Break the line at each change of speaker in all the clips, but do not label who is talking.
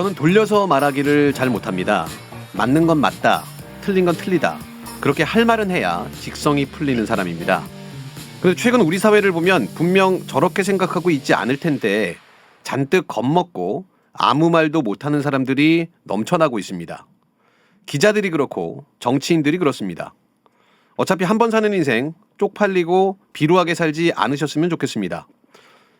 저는 돌려서 말하기를 잘 못합니다. 맞는 건 맞다, 틀린 건 틀리다. 그렇게 할 말은 해야 직성이 풀리는 사람입니다. 그래서 최근 우리 사회를 보면 분명 저렇게 생각하고 있지 않을 텐데 잔뜩 겁먹고 아무 말도 못하는 사람들이 넘쳐나고 있습니다. 기자들이 그렇고 정치인들이 그렇습니다. 어차피 한 번 사는 인생 쪽팔리고 비루하게 살지 않으셨으면 좋겠습니다.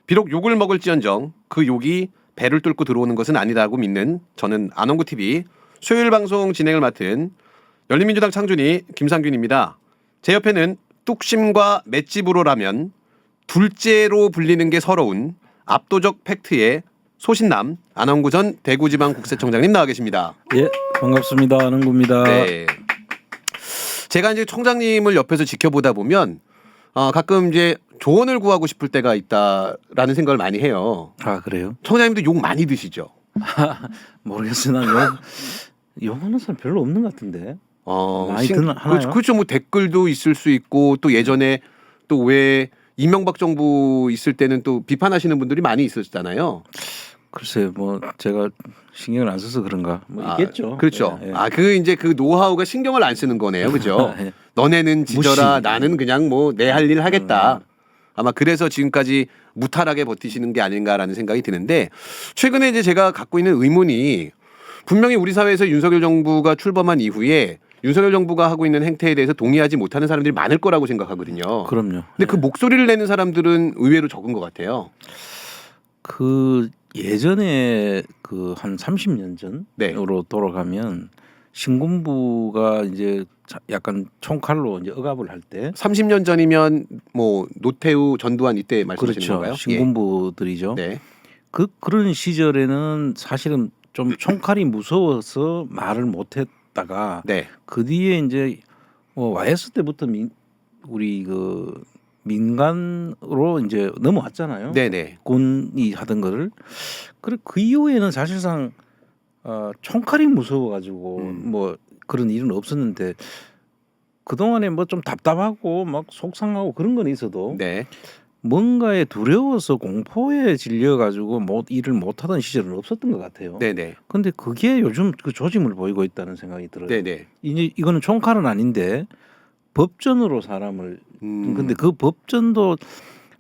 비록 욕을 먹을지언정 그 욕이 배를 뚫고 들어오는 것은 아니라고 믿는 저는 안원구TV 수요일 방송 진행을 맡은 열린민주당 창준이 김상균입니다. 제 옆에는 뚝심과 맷집으로라면 둘째로 불리는 게 서러운 압도적 팩트의 소신남 안원구 전 대구지방국세청장님 나와 계십니다.
예, 반갑습니다. 안원구입니다.
네. 제가 이제 총장님을 옆에서 지켜보다 보면 가끔 이제 조언을 구하고 싶을 때가 있다라는 생각을 많이 해요.
아, 그래요?
총장님도 욕 많이 드시죠?
모르겠어요. 난 욕하는 사람 별로 없는 것 같은데. 많이 하나요?
그렇죠. 뭐 댓글도 있을 수 있고 또 예전에 또 왜 이명박 정부 있을 때는 또 비판하시는 분들이 많이 있었잖아요.
글쎄요, 뭐 제가 신경을 안 써서 그런가. 뭐 있겠죠.
그렇죠.
예, 예.
그 이제 그 노하우가 신경을 안 쓰는 거네요, 그죠?
예.
너네는 지져라,
무시.
나는 그냥 뭐 내 할 일 하겠다. 아마 그래서 지금까지 무탈하게 버티시는 게 아닌가라는 생각이 드는데 최근에 이제 제가 갖고 있는 의문이 분명히 우리 사회에서 윤석열 정부가 출범한 이후에 윤석열 정부가 하고 있는 행태에 대해서 동의하지 못하는 사람들이 많을 거라고 생각하거든요.
그럼요.
근데 그 목소리를 내는 사람들은 의외로 적은 것 같아요.
그 예전에 그 한 30년 전으로
네.
돌아가면 신군부가 이제 약간 총칼로 이제 억압을 할 때
30년 전이면 뭐 노태우, 전두환 이때 말씀하시는
그렇죠.
건가요?
신군부들이죠.
네.
그런 시절에는 사실은 좀 총칼이 무서워서 말을 못했다가
네.
그 뒤에 이제 YS 때부터 우리 그 민간으로 이제 넘어왔잖아요.
네네.
군이 하던 거를. 그래 그 이후에는 사실상 총칼이 무서워가지고 뭐 그런 일은 없었는데 그 동안에 뭐 좀 답답하고 막 속상하고 그런 건 있어도
네.
뭔가에 두려워서 공포에 질려가지고 일을 못하던 시절은 없었던 것 같아요.
네네.
근데 그게 요즘 그 조짐을 보이고 있다는 생각이 들어요.
네네.
이제 이거는 총칼은 아닌데 법전으로 사람을 근데 그 법전도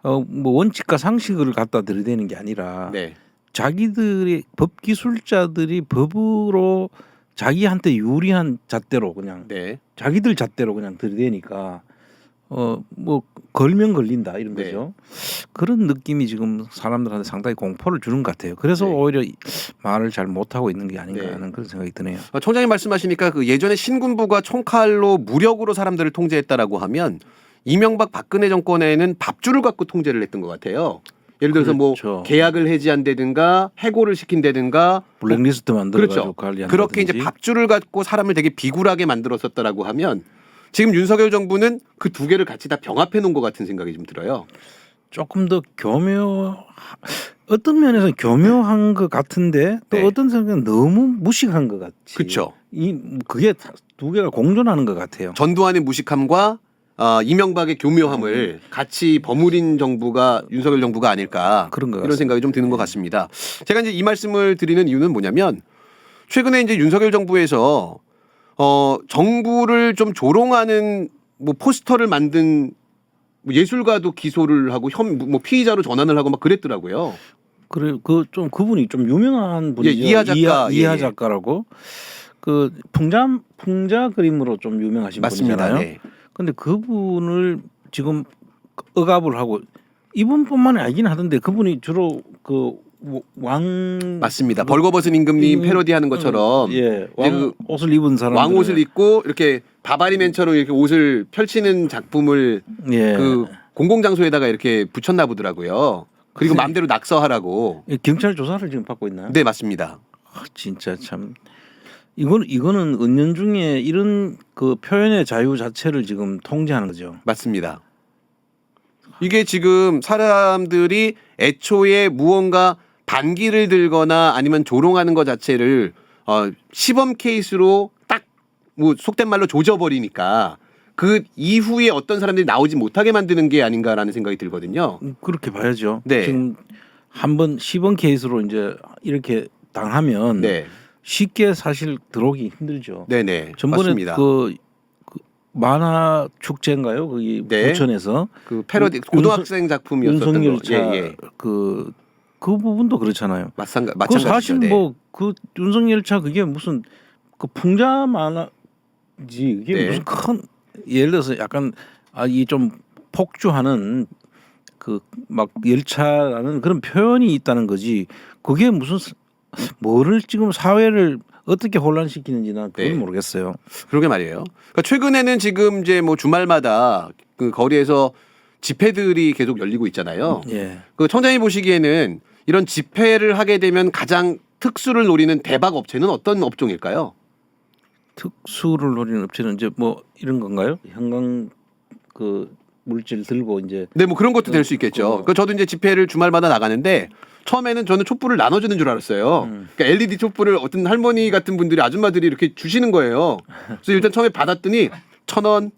뭐 원칙과 상식을 갖다 들이대는 게 아니라
네.
자기들이 법 기술자들이 법으로 자기한테 유리한 잣대로 그냥
네.
자기들 잣대로 그냥 들이대니까 뭐 걸면 걸린다 이런
네.
거죠. 그런 느낌이 지금 사람들한테 상당히 공포를 주는 것 같아요. 그래서
네.
오히려 말을 잘 못하고 있는 게 아닌가
네.
하는 그런 생각이 드네요.
총장님 말씀하시니까 그 예전에 신군부가 총칼로 무력으로 사람들을 통제했다라고 하면 이명박 박근혜 정권에는 밥줄을 갖고 통제를 했던 것 같아요. 예를 들어서
그렇죠.
뭐 계약을 해지한다든가 해고를 시킨다든가
블랙리스트
그렇죠.
만들어가지고 관리한다든지.
그렇게 이제 밥줄을 갖고 사람을 되게 비굴하게 만들었었다라고 하면 지금 윤석열 정부는 그 두 개를 같이 다 병합해 놓은 것 같은 생각이 좀 들어요.
조금 더 어떤 면에서는 교묘한 것 같은데 또
네.
어떤 생각은 너무 무식한 것 같이.
그렇죠.
그게 두 개가 공존하는 것 같아요.
전두환의 무식함과 이명박의 교묘함을 같이 버무린 정부가 윤석열 정부가 아닐까
그런 것
이런
같습니다.
생각이 좀 드는 것 같습니다. 제가 이제 이 말씀을 드리는 이유는 뭐냐면 최근에 이제 윤석열 정부에서 정부를 좀 조롱하는 뭐 포스터를 만든 뭐 예술가도 기소를 하고 뭐 피의자로 전환을 하고 막 그랬더라고요.
그래 그좀 그분이 좀 유명한 분이죠.
이하 작가,
이하
예.
작가라고 그 풍자 그림으로 좀 유명하신
맞습니다.
분이잖아요.
네.
근데 그분을 지금 억압을 하고 이분뿐만이 아니긴 하던데 그분이 주로 그 왕
맞습니다. 벌거벗은 임금님 패러디하는 것처럼
예,
이제
옷을 입은 사람
왕옷을 입고 이렇게 바바리맨처럼 이렇게 옷을 펼치는 작품을
예.
그 공공장소에다가 이렇게 붙였나 보더라고요. 그리고 마음대로 낙서하라고.
경찰 조사를 지금 받고 있나요?
네, 맞습니다.
진짜 참 이거는 은연중에 이런 그 표현의 자유 자체를 지금 통제하는 거죠.
맞습니다. 이게 지금 사람들이 애초에 무언가 반기를 들거나 아니면 조롱하는 것 자체를 시범 케이스로 딱 뭐 속된 말로 조져버리니까 그 이후에 어떤 사람들이 나오지 못하게 만드는 게 아닌가라는 생각이 들거든요.
그렇게 봐야죠.
네.
지금 한번 시범 케이스로 이제 이렇게 당하면
네.
쉽게 사실 들어오기 힘들죠.
네네.
전번에
맞습니다.
그 만화 축제인가요? 거기
네.
부천에서
그 패러디 고등학생 작품이었었던 거.
윤석열차
예.
그 부분도 그렇잖아요. 그
마찬가지죠.
사실
네.
뭐 그 윤석열차 그게 무슨 그 풍자 만화지 이게
네.
무슨 큰 예를 들어서 약간 이 좀 폭주하는 그 막 열차라는 그런 표현이 있다는 거지. 그게 무슨 뭐를 지금 사회를 어떻게 혼란시키는지 난 그걸
네.
모르겠어요.
그러게 말이에요. 그러니까 최근에는 지금 이제 뭐 주말마다 그 거리에서 집회들이 계속 열리고 있잖아요.
예.
그 청장이 보시기에는 이런 집회를 하게 되면 가장 특수를 노리는 대박 업체는 어떤 업종일까요?
특수를 노리는 업체는 이제 뭐 이런 건가요? 형광 그 물질 들고 이제
네, 뭐 그런 것도 될 수 있겠죠. 그 저도 이제 집회를 주말마다 나가는데 처음에는 저는 촛불을 나눠주는 줄 알았어요. 그러니까 LED 촛불을 어떤 할머니 같은 분들이 아줌마들이 이렇게 주시는 거예요. 그래서 일단 처음에 받았더니 1,000원.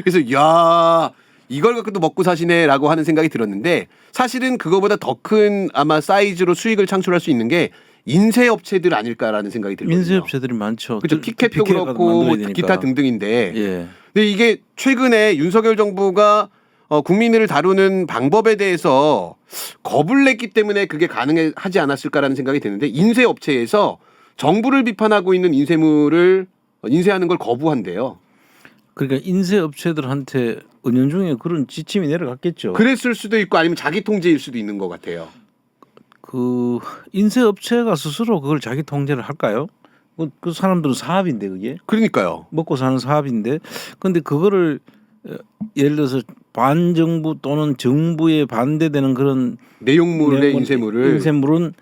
그래서 야 이걸 갖고도 먹고 사시네라고 하는 생각이 들었는데 사실은 그거보다 더 큰 아마 사이즈로 수익을 창출할 수 있는 게 인쇄 업체들 아닐까라는 생각이 들거든요.
인쇄 업체들이 많죠.
그렇죠. 티켓도
피켓
그렇고
만들어야 되니까.
기타 등등인데.
예.
근데 이게 최근에 윤석열 정부가 국민을 다루는 방법에 대해서 겁을 냈기 때문에 그게 가능하지 않았을까라는 생각이 드는데 인쇄 업체에서 정부를 비판하고 있는 인쇄물을 인쇄하는 걸 거부한대요.
그러니까 인쇄 업체들한테 은연중에 그런 지침이 내려갔겠죠.
그랬을 수도 있고 아니면 자기 통제일 수도 있는 것 같아요.
그 인쇄 업체가 스스로 그걸 자기 통제를 할까요? 그 사람들은 사업인데 그게
그러니까요.
먹고 사는 사업인데 근데 그거를 예를 들어서 반정부 또는 정부에 반대되는 그런
내용물의
내용은- 인쇄물은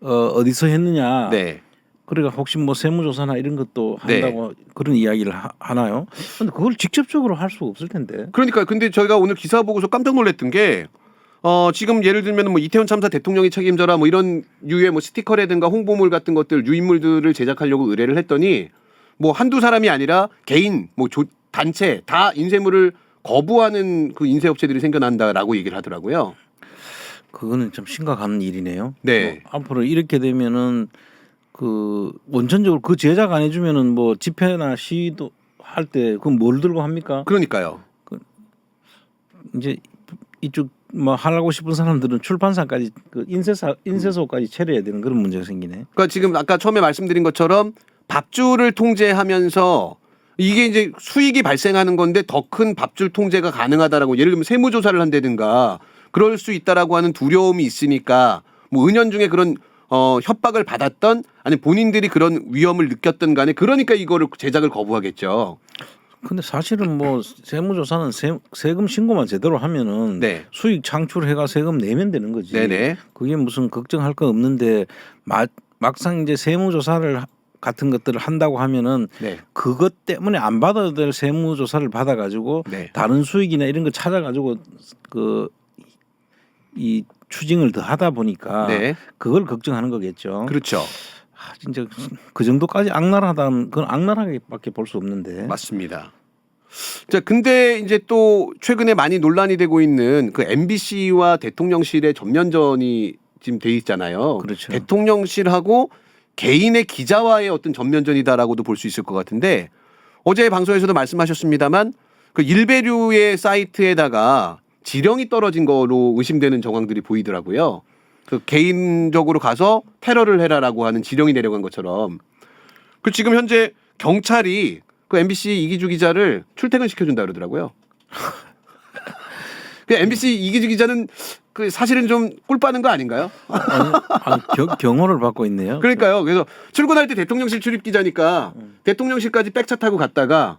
어디서 했느냐?
네.
그러니까 혹시 뭐 세무조사나 이런 것도 한다고 그런 이야기를 하나요? 근데 그걸 직접적으로 할 수 없을 텐데.
그러니까 근데 저희가 오늘 기사 보고서 깜짝 놀랐던 게 지금 예를 들면 뭐 이태원 참사 대통령이 책임져라 뭐 이런 유의 뭐 스티커라든가 홍보물 같은 것들 유인물들을 제작하려고 의뢰를 했더니 뭐 한두 사람이 아니라 개인 뭐 단체 다 인쇄물을 거부하는 그 인쇄 업체들이 생겨난다라고 얘기를 하더라고요.
그거는 좀 심각한 일이네요.
네.
뭐 앞으로 이렇게 되면은 그 원천적으로 그 제작 안 해주면은 뭐 집회나 시위도 할 때 그건 뭘 들고 합니까?
그러니까요.
이제 이쪽 뭐 하려고 싶은 사람들은 출판사까지 그 인쇄소까지 차려야 되는 그런 문제가 생기네.
그러니까 지금 아까 처음에 말씀드린 것처럼 밥줄을 통제하면서 이게 이제 수익이 발생하는 건데 더 큰 밥줄 통제가 가능하다라고 예를 들면 세무조사를 한다든가 그럴 수 있다라고 하는 두려움이 있으니까 뭐 은연중에 그런 협박을 받았던 아니 본인들이 그런 위험을 느꼈던 간에 그러니까 이거를 제작을 거부하겠죠.
근데 사실은 뭐 세무조사는 세금 신고만 제대로 하면은
네.
수익 창출해가 세금 내면 되는 거지.
네네.
그게 무슨 걱정할 거 없는데 막상 이제 세무조사를 같은 것들을 한다고 하면은
네.
그것 때문에 안 받아도 될 세무조사를 받아가지고
네.
다른 수익이나 이런 거 찾아가지고 이 추징을 더 하다 보니까
네.
그걸 걱정하는 거겠죠.
그렇죠.
진짜 그 정도까지 악랄하다면 그건 악랄하게밖에 볼 수 없는데.
맞습니다. 자, 근데 이제 또 최근에 많이 논란이 되고 있는 그 MBC와 대통령실의 전면전이 지금 돼 있잖아요.
그렇죠.
대통령실하고 개인의 기자와의 어떤 전면전이다라고도 볼 수 있을 것 같은데 어제 방송에서도 말씀하셨습니다만 그 일베류의 사이트에다가 지령이 떨어진 거로 의심되는 정황들이 보이더라고요. 그 개인적으로 가서 테러를 해라라고 하는 지령이 내려간 것처럼 그 지금 현재 경찰이 그 MBC 이기주 기자를 출퇴근 시켜준다 그러더라고요. 그 MBC 이기주 기자는 그 사실은 좀 꿀 빠는 거 아닌가요?
아니, 경호를 받고 있네요.
그러니까요. 그래서 출근할 때 대통령실 출입 기자니까 대통령실까지 백차 타고 갔다가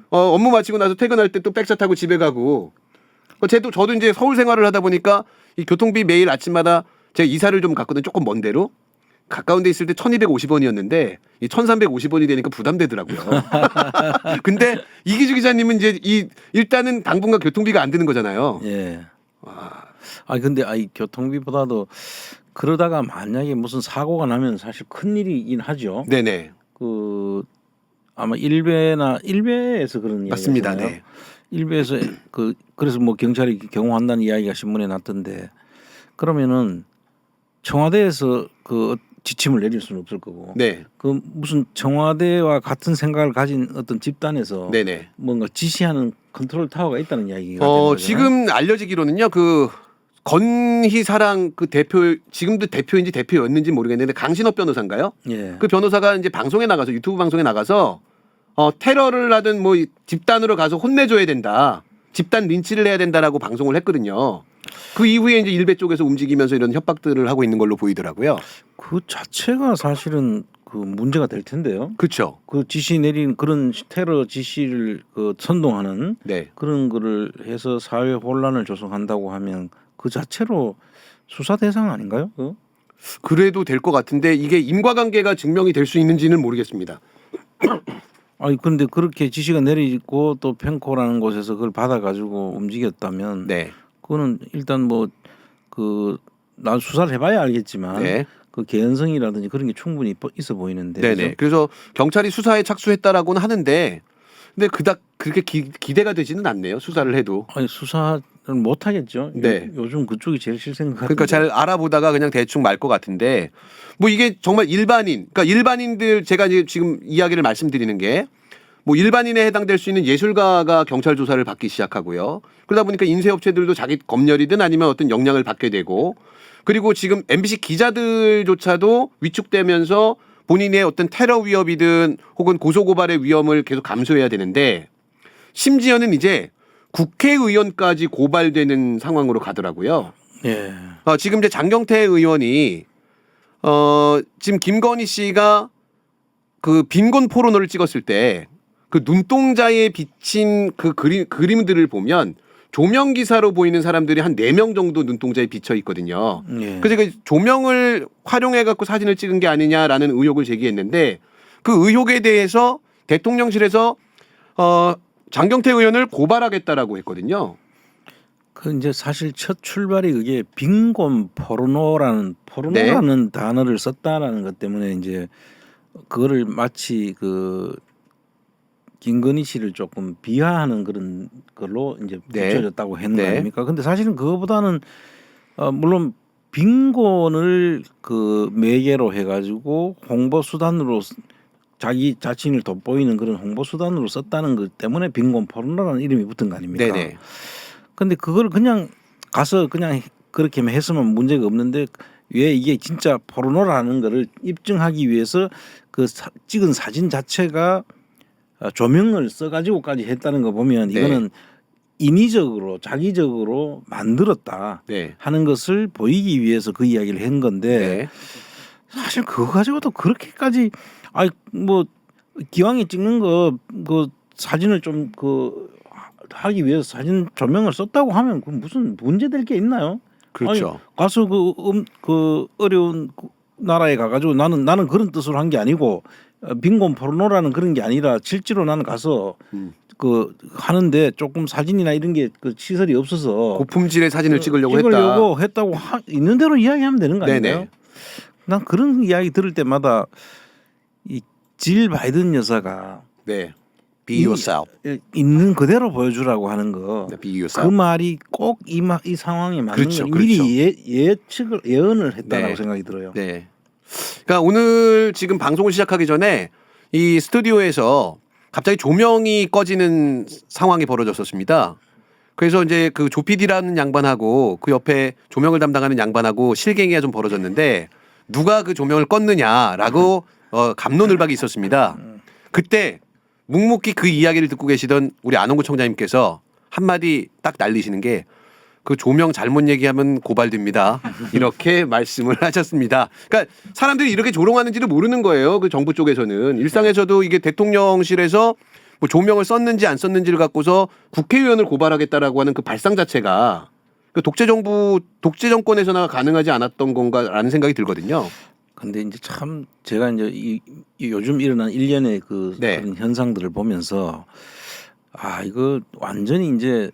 업무 마치고 나서 퇴근할 때 또 백차 타고 집에 가고. 저도 이제 서울 생활을 하다 보니까 이 교통비 매일 아침마다 제가 이사를 좀 갔거든요. 조금 먼 데로. 가까운 데 있을 때 1,250원이었는데 이 1,350원이 되니까 부담되더라고요. 근데 이기주 기자님은 이제 일단은 당분간 교통비가 안 드는 거잖아요.
예. 근데 교통비보다도 그러다가 만약에 무슨 사고가 나면 사실 큰 일이긴 하죠.
네네.
그 아마 일베에서 그런 이야기
맞습니다.
하잖아요.
네.
일베에서 그래서 뭐 경찰이 경호한다는 이야기가 신문에 났던데 그러면은 청와대에서 그 지침을 내릴 수는 없을 거고
네.
그 무슨 청와대와 같은 생각을 가진 어떤 집단에서
네네.
뭔가 지시하는 컨트롤 타워가 있다는 이야기가 되는 거잖아요.
지금 알려지기로는요. 그 건희사랑 그 대표 지금도 대표인지 대표였는지 모르겠는데 강신업 변호사인가요?
예.
그 변호사가 이제 방송에 나가서 유튜브 방송에 나가서 테러를 하든 뭐 집단으로 가서 혼내줘야 된다. 집단 린치를 해야 된다라고 방송을 했거든요. 그 이후에 이제 일베 쪽에서 움직이면서 이런 협박들을 하고 있는 걸로 보이더라고요.
그 자체가 사실은 그 문제가 될 텐데요.
그렇죠.
그 지시 내린 그런 테러 지시를 그 선동하는
네.
그런 거를 해서 사회 혼란을 조성한다고 하면 그 자체로 수사 대상 아닌가요?
그래도 될 것 같은데 이게 인과관계가 증명이 될 수 있는지는 모르겠습니다.
아니 그런데 그렇게 지시가 내리고 또 펜코라는 곳에서 그걸 받아가지고 움직였다면
네.
그거는 일단 뭐 그 나 수사를 해봐야 알겠지만
네.
그 개연성이라든지 그런 게 충분히 있어 보이는데.
네네.
그죠?
그래서 경찰이 수사에 착수했다라고는 하는데, 근데 그닥 그렇게 기대가 되지는 않네요. 수사를 해도.
아니 수사를 못 하겠죠.
네.
요즘 그쪽이 제일 실생 같은데.
그러니까 잘 알아보다가 그냥 대충 말 것 같은데, 뭐 이게 정말 일반인, 그러니까 일반인들 제가 이제 지금 이야기를 말씀드리는 게. 뭐 일반인에 해당될 수 있는 예술가가 경찰 조사를 받기 시작하고요. 그러다 보니까 인쇄업체들도 자기 검열이든 아니면 어떤 역량을 받게 되고, 그리고 지금 MBC 기자들조차도 위축되면서 본인의 어떤 테러 위협이든 혹은 고소고발의 위험을 계속 감수해야 되는데, 심지어는 이제 국회의원까지 고발되는 상황으로 가더라고요.
예.
지금 이제 장경태 의원이 지금 김건희 씨가 그 빈곤 포르노를 찍었을 때 그 눈동자에 비친 그 그림들을 보면 조명 기사로 보이는 사람들이 한 4명 정도 눈동자에 비쳐 있거든요.
예.
그래서 그 조명을 활용해 갖고 사진을 찍은 게 아니냐라는 의혹을 제기했는데, 그 의혹에 대해서 대통령실에서 장경태 의원을 고발하겠다라고 했거든요.
그 이제 사실 첫 출발이 그게 빈곤 포르노라는 단어를 썼다라는 것 때문에 이제 그거를 마치 그 김건희 씨를 조금 비하하는 그런 걸로 이제
네.
붙여졌다고 했는
네.
거 아닙니까? 근데 사실은 그거보다는 물론 빈곤을 그 매개로 해가지고 홍보 수단으로 자기 자신을 돋보이는 그런 홍보 수단으로 썼다는 것 때문에 빈곤 포르노라는 이름이 붙은 거 아닙니까?
네네.
근데 그걸 그냥 가서 그냥 그렇게 했으면 문제가 없는데 왜 이게 진짜 포르노라는 거를 입증하기 위해서 그 찍은 사진 자체가 조명을 써가지고까지 했다는 거 보면
네.
이거는 인위적으로 자기적으로 만들었다
네.
하는 것을 보이기 위해서 그 이야기를 한 건데
네.
사실 그거 가지고도 그렇게까지 뭐 기왕에 찍는 거 그 사진을 좀 그 하기 위해서 사진 조명을 썼다고 하면 그 무슨 문제될 게 있나요?
그렇죠.
아니, 가서 그 어려운 나라에 가가지고 나는 그런 뜻으로 한 게 아니고 빈곤 포르노라는 그런 게 아니라 실제로 나는 가서 그 하는데 조금 사진이나 이런 게 그 시설이 없어서
고품질의 사진을 찍으려고
했다고 있는 대로 이야기하면 되는 거 아닌가요?
네네.
난 그런 이야기 들을 때마다 이 질 바이든 여사가
네. Be yourself.
있는 그대로 보여주라고 하는 거.
네, be
그
yourself.
말이 꼭 이 상황에 맞는
그렇죠,
걸 미리
그렇죠.
예언을 했다라고
네.
생각이 들어요.
네. 그러니까 오늘 지금 방송을 시작하기 전에 이 스튜디오에서 갑자기 조명이 꺼지는 상황이 벌어졌었습니다. 그래서 이제 그 조피디라는 양반하고 그 옆에 조명을 담당하는 양반하고 실갱이가 좀 벌어졌는데 누가 그 조명을 껐느냐라고 갑론을박이 있었습니다. 그때 묵묵히 그 이야기를 듣고 계시던 우리 안홍구 청장님께서 한마디 딱 날리시는 게 그 조명 잘못 얘기하면 고발됩니다. 이렇게 말씀을 하셨습니다. 그러니까 사람들이 이렇게 조롱하는지를 모르는 거예요. 그 정부 쪽에서는 정부에서도 이게 대통령실에서 뭐 조명을 썼는지 안 썼는지를 갖고서 국회의원을 고발하겠다라고 하는 그 발상 자체가 그 독재 정권에서나 가능하지 않았던 건가라는 생각이 들거든요.
근데 이제 참 제가 이제 이 요즘 일어난 일련의
네.
그런 현상들을 보면서 이거 완전히 이제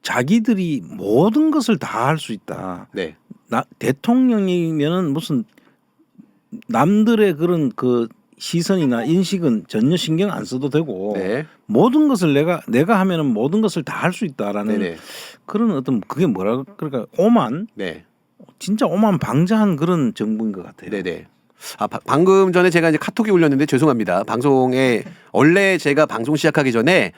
자기들이 모든 것을 다 할 수 있다.
네.
대통령이면은 무슨 남들의 그런 그 시선이나 인식은 전혀 신경 안 써도 되고
네.
모든 것을 내가 하면은 모든 것을 다 할 수 있다라는
네네.
그런 어떤 그게 뭐라 그럴까 오만
네.
진짜 오만방자한 그런 정부인 것 같아요.
네네. 방금 전에 제가 이제 카톡이 울렸는데 죄송합니다. 방송에 원래 제가 방송 시작하기 전에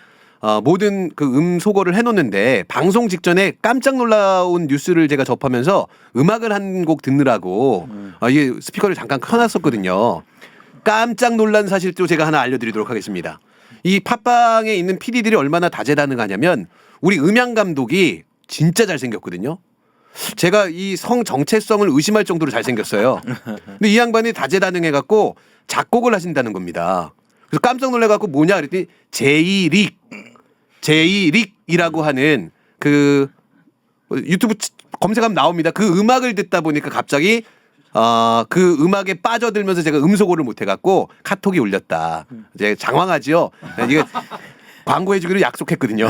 모든 그 소거를 해놓는데 방송 직전에 깜짝 놀라운 뉴스를 제가 접하면서 음악을 한 곡 듣느라고 이게 스피커를 잠깐 켜놨었거든요. 깜짝 놀란 사실도 제가 하나 알려드리도록 하겠습니다. 이 팟빵에 있는 PD들이 얼마나 다재다능하냐면 우리 음향 감독이 진짜 잘생겼거든요. 제가 이 성 정체성을 의심할 정도로 잘생겼어요. 근데 이 양반이 다재다능해갖고 작곡을 하신다는 겁니다. 그래서 깜짝 놀래갖고 뭐냐 그랬더니 제이릭이라고 하는 그 유튜브 검색하면 나옵니다. 그 음악을 듣다 보니까 갑자기 그 음악에 빠져들면서 제가 음소거를 못해갖고 카톡이 울렸다. 이제 장황하지요. 이게 광고해주기로 약속했거든요.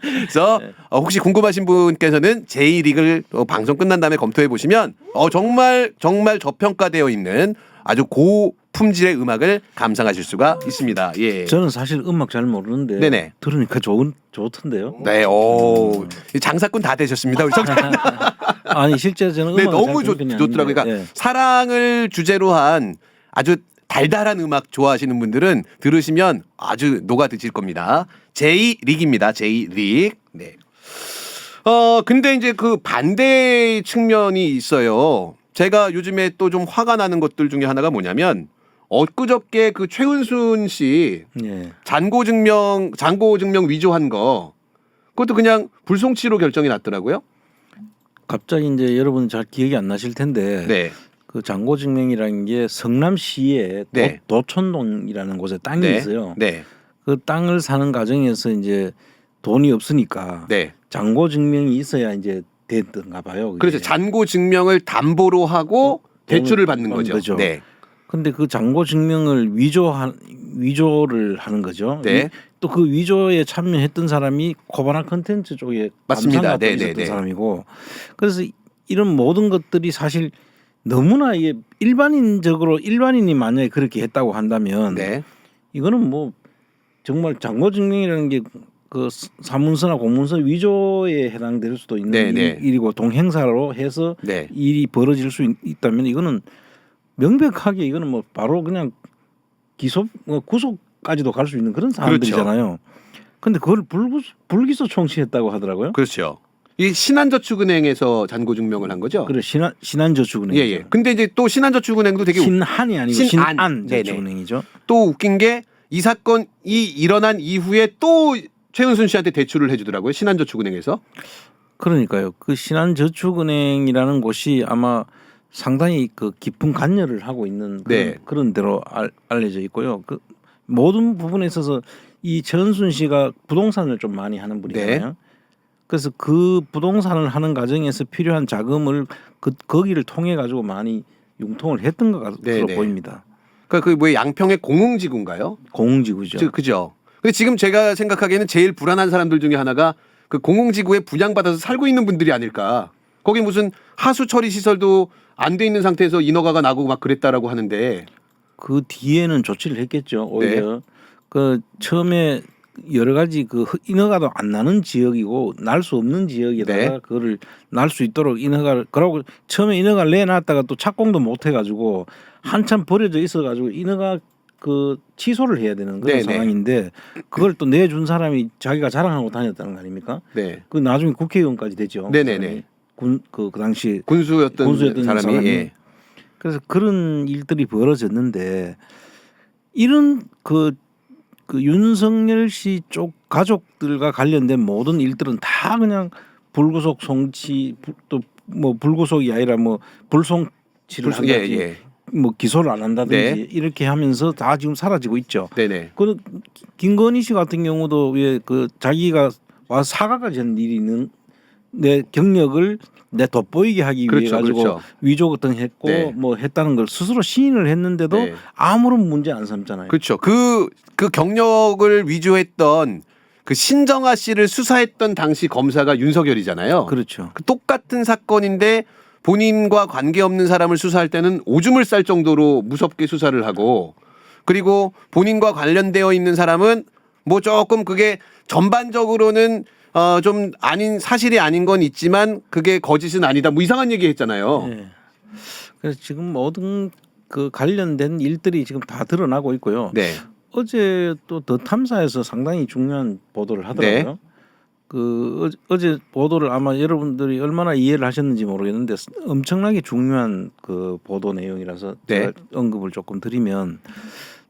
그래서 혹시 궁금하신 분께서는 제이릭을 방송 끝난 다음에 검토해 보시면 정말 저평가되어 있는 아주 고품질의 음악을 감상하실 수가 있습니다. 예.
저는 사실 음악 잘 모르는데
네네.
들으니까 좋던데요.
네, 장사꾼 다 되셨습니다, 우리 성찬.
아니 실제 저는
네,
음악을
너무
잘 듣는
좋더라고요. 그러니까
아닌데, 예.
사랑을 주제로 한 아주 달달한 음악 좋아하시는 분들은 들으시면 아주 녹아 드실 겁니다. 제이릭입니다. 제이릭. 네. 근데 이제 그 반대 측면이 있어요. 제가 요즘에 또 좀 화가 나는 것들 중에 하나가 뭐냐면 엊그저께 그 최은순 씨
예.
잔고 증명 위조한 거 그것도 그냥 불송치로 결정이 났더라고요.
갑자기 이제 여러분 잘 기억이 안 나실 텐데
네.
그 장고증명이라는 게 성남시에
네.
도촌동이라는 곳에 땅이
네.
있어요.
네.
그 땅을 사는 과정에서 이제 돈이 없으니까
네.
장고증명이 있어야 이제 됐던가 봐요. 그게.
그렇죠. 잔고 증명을 담보로 하고 대출을 받는 거죠. 네.
근데 그 장고증명을 위조를 하는 거죠.
네.
또 그 위조에 참여했던 사람이 코바나 컨텐츠 쪽에
맞습니다.
감사가
네,
있었던
네, 네.
사람이고, 그래서 이런 모든 것들이 사실 너무나 이게 일반인이 만약에 그렇게 했다고 한다면
네.
이거는 뭐 정말 장고증명이라는 게 그 사문서나 공문서 위조에 해당될 수도 있는
네, 네.
일이고 동행사로 해서
네.
일이 벌어질 수 있다면 이거는 명백하게 이거는 뭐 바로 그냥 구속까지도 갈 수 있는 그런 사안들이잖아요. 근데 그걸 불기소 총시했다고 하더라고요.
그렇죠. 이 신한저축은행에서 잔고 증명을 한 거죠.
그래 신한저축은행.
예. 근데 이제 또 신한저축은행도 되게
신한이 아니고
신안.
신한저축은행이죠.
또 웃긴 게 이 사건이 일어난 이후에 또 최은순 씨한테 대출을 해주더라고요. 신한저축은행에서.
그러니까요. 그 신한저축은행이라는 곳이 아마 상당히 그 깊은 관여를 하고 있는
네.
그런 데로 알려져 있고요. 그 모든 부분에 있어서 이 최은순 씨가 부동산을 좀 많이 하는 분이잖아요.
네.
그래서 그 부동산을 하는 과정에서 필요한 자금을 거기를 통해 가지고 많이 융통을 했던 것 같아
네.
보입니다.
그러니까 그 뭐 양평의 공흥지구인가요?
공흥지구죠.
그죠. 근데 지금 제가 생각하기에는 제일 불안한 사람들 중에 하나가 그 공흥지구에 분양받아서 살고 있는 분들이 아닐까. 거기 무슨 하수 처리 시설도 안 돼 있는 상태에서 인허가가 나고 막 그랬다라고 하는데.
그 뒤에는 조치를 했겠죠. 오히려
네.
그 처음에 여러 가지 그 인허가도 안 나는 지역이고 날 수 없는 지역에다가
네.
그거를 날 수 있도록 인허가를 그러고 처음에 인허가를 내놨다가 또 착공도 못 해가지고 한참 버려져 있어가지고 인허가 그 취소를 해야 되는 그런
네,
상황인데 그걸 또 내준 사람이 자기가 자랑하고 다녔다는 거 아닙니까?
네.
그 나중에 국회의원까지 됐죠.
네네네.
그 당시
군수였던 사람이. 예.
그래서 그런 일들이 벌어졌는데 이런 그 윤석열 씨 쪽 가족들과 관련된 모든 일들은 다 그냥 불구속 송치 또 뭐 불구속이 아니라 뭐 불송치를 한다든지 뭐 기소를 안 한다든지 이렇게 하면서 다 지금 사라지고 있죠.
네네.
그 김건희 씨 같은 경우도 왜 그 자기가 와서 사과까지 한 일이 있는 내 경력을 내 돋보이게 하기 위해 가지고 위조 같은 했고 뭐 했다는 걸 스스로 시인을 했는데도 아무런 문제 안 삼잖아요.
그렇죠. 그 경력을 위조했던 그 신정아 씨를 수사했던 당시 검사가 윤석열이잖아요.
그렇죠.
그 똑같은 사건인데 본인과 관계없는 사람을 수사할 때는 오줌을 쌀 정도로 무섭게 수사를 하고 그리고 본인과 관련되어 있는 사람은 뭐 조금 그게 전반적으로는 좀 아닌 사실이 아닌 건 있지만 그게 거짓은 아니다. 뭐 이상한 얘기 했잖아요.
네. 그래서 지금 모든 그 관련된 일들이 지금 다 드러나고 있고요.
네.
어제 또 더 탐사에서 상당히 중요한 보도를 하더라고요. 그 어제 보도를 아마 여러분들이 얼마나 이해를 하셨는지 모르겠는데 엄청나게 중요한 그 보도 내용이라서
네.
제가 언급을 조금 드리면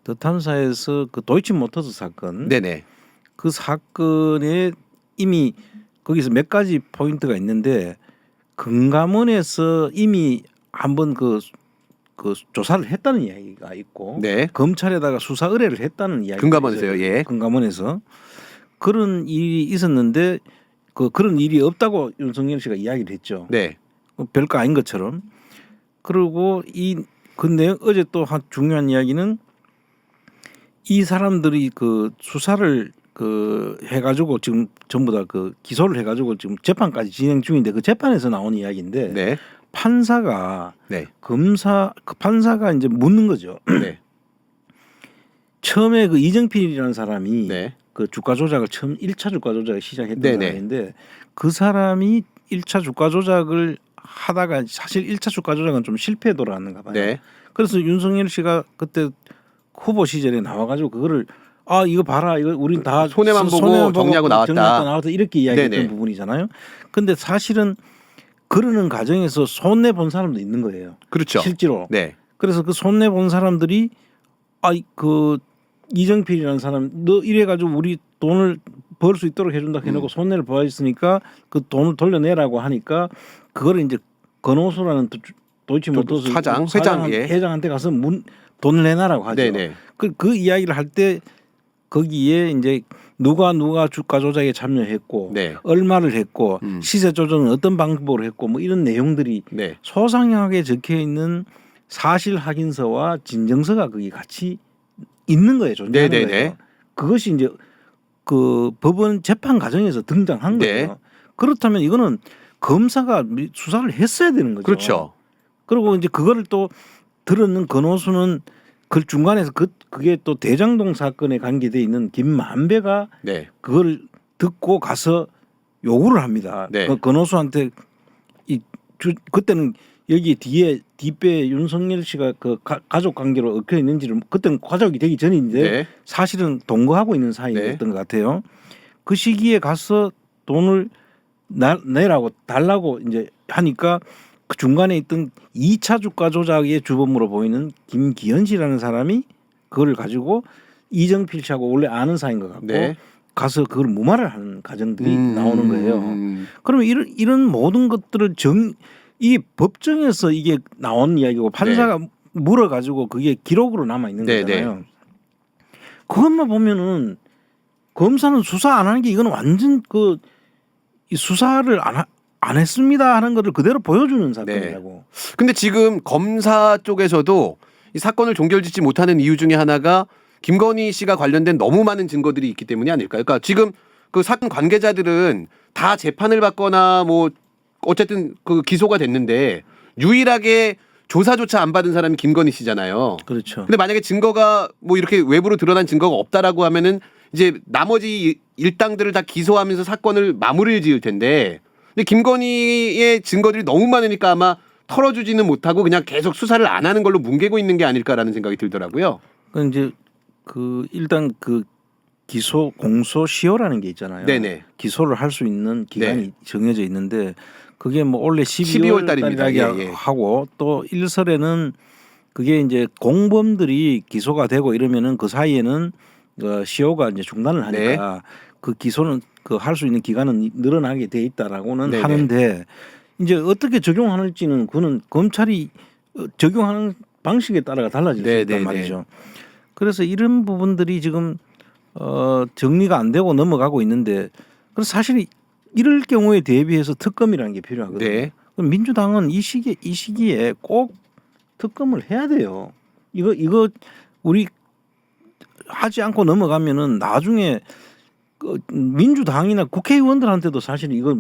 더 탐사에서 그 도이치모터스 사건,
네네.
그 사건에 이미 거기서 몇 가지 포인트가 있는데 금감원에서 이미 한번 그 조사를 했다는 이야기가 있고
네.
검찰에다가 수사 의뢰를 했다는 이야기가
금감원에서요.
있어요.
예.
금감원에서 그런 일이 있었는데 그런 일이 없다고 윤석열 씨가 이야기를 했죠.
네.
별거 아닌 것처럼. 그리고 근데 어제 또 한 중요한 이야기는 이 사람들이 그 수사를 그 해가지고 지금 전부 다 그 기소를 해가지고 지금 재판까지 진행 중인데 그 재판에서 나온 이야기인데
네.
판사가
네.
판사가 이제 묻는 거죠.
네.
처음에 그 이정필이라는 사람이
네.
그 주가 조작을 처음 1차 주가 조작을 시작했던
네네.
사람인데 그 사람이 1차 주가 조작을 하다가 사실 1차 주가 조작은 좀 실패에 돌아왔는가 봐요.
네.
그래서 윤석열 씨가 그때 후보 시절에 나와가지고 그거를 이거 봐라 이거 우린 다
손해만 보고 정리하고 나왔다.
이렇게 이야기했던
네네.
부분이잖아요. 근데 사실은 그러는 과정에서 손해 본 사람도 있는 거예요.
그렇죠.
실제로.
네.
그래서 그 손해 본 사람들이 그 이정필이라는 사람 너 이래가지고 우리 돈을 벌 수 있도록 해준다 해놓고 손해를 보았으니까 그 돈을 돌려내라고 하니까 그거를 이제 건호수라는 도이치모터스 회장한테 가서 돈을 내놔라고 하죠.
네네.
그 이야기를 할 때 거기에 이제 누가 주가 조작에 참여했고
네.
얼마를 했고 시세 조정은 어떤 방법으로 했고 뭐 이런 내용들이
네.
소상하게 적혀 있는 사실 확인서와 진정서가 거기 같이 있는 거예요. 존재하는
네네네.
거예요. 그것이 이제 그 법원 재판 과정에서 등장한
네.
거예요. 그렇다면 이거는 검사가 수사를 했어야 되는 거죠.
그렇죠.
그리고 이제 그거를 또 들었는 건호수는 그 중간에서 그게 또 대장동 사건에 관계돼 있는 김만배가
네.
그걸 듣고 가서 요구를 합니다.
네.
그 건호수한테 그때는 여기 뒷배에 윤석열 씨가 그 가족 관계로 얽혀 있는지를 그때는 가족이 되기 전인데
네.
사실은 동거하고 있는 사이였던 것 같아요. 그 시기에 가서 돈을 내라고 달라고 이제 하니까 그 중간에 있던 2차 주가 조작의 주범으로 보이는 김기현 씨라는 사람이 그걸 가지고 이정필 씨하고 원래 아는 사이인 것 같고
네.
가서 그걸 무마를 하는 과정들이 나오는 거예요.
음.
그러면 이런 모든 것들을 이 법정에서 이게 나온 이야기고 판사가 물어가지고 그게 기록으로 남아 있는
네,
거잖아요. 그것만 보면은 검사는 수사 안 하는 게 이건 완전 이 수사를 안 했습니다 하는 것을 그대로 보여주는 사건이라고.
근데 지금 검사 쪽에서도 이 사건을 종결짓지 못하는 이유 중에 하나가 김건희 씨가 관련된 너무 많은 증거들이 있기 때문이 아닐까요? 그러니까 지금 그 사건 관계자들은 다 재판을 받거나 뭐 어쨌든 그 기소가 됐는데 유일하게 조사조차 안 받은 사람이 김건희 씨잖아요.
그렇죠.
근데 만약에 증거가 뭐 이렇게 외부로 드러난 증거가 없다라고 하면은 이제 나머지 일당들을 다 기소하면서 사건을 마무리를 지을 텐데 근데 김건희의 증거들이 너무 많으니까 아마 털어주지는 못하고 그냥 계속 수사를 안 하는 걸로 뭉개고 있는 게 아닐까라는 생각이 들더라고요.
그 이제 일단 기소 공소 시효라는 게 있잖아요.
네네.
기소를 할 수 있는 기간이
네.
정해져 있는데 그게 뭐 원래
12월
12월
달입니다.
달이라고
예, 예.
하고 또 일설에는 그게 이제 공범들이 기소가 되고 이러면은 그 사이에는 시효가 이제 중단을 하니까 그 기소는 할 수 있는 기간은 늘어나게 돼 있다라고는
네네.
하는데 이제 어떻게 적용하는지는 그는 검찰이 적용하는 방식에 따라 달라질 수 있단
네네네.
말이죠. 그래서 이런 부분들이 지금 정리가 안 되고 넘어가고 있는데 그래서 사실 이럴 경우에 대비해서 특검이라는 게 필요하거든요.
네.
그럼 민주당은 이 시기에 꼭 특검을 해야 돼요. 이거 우리 하지 않고 넘어가면은 나중에 민주당이나 국회의원들한테도 사실 이거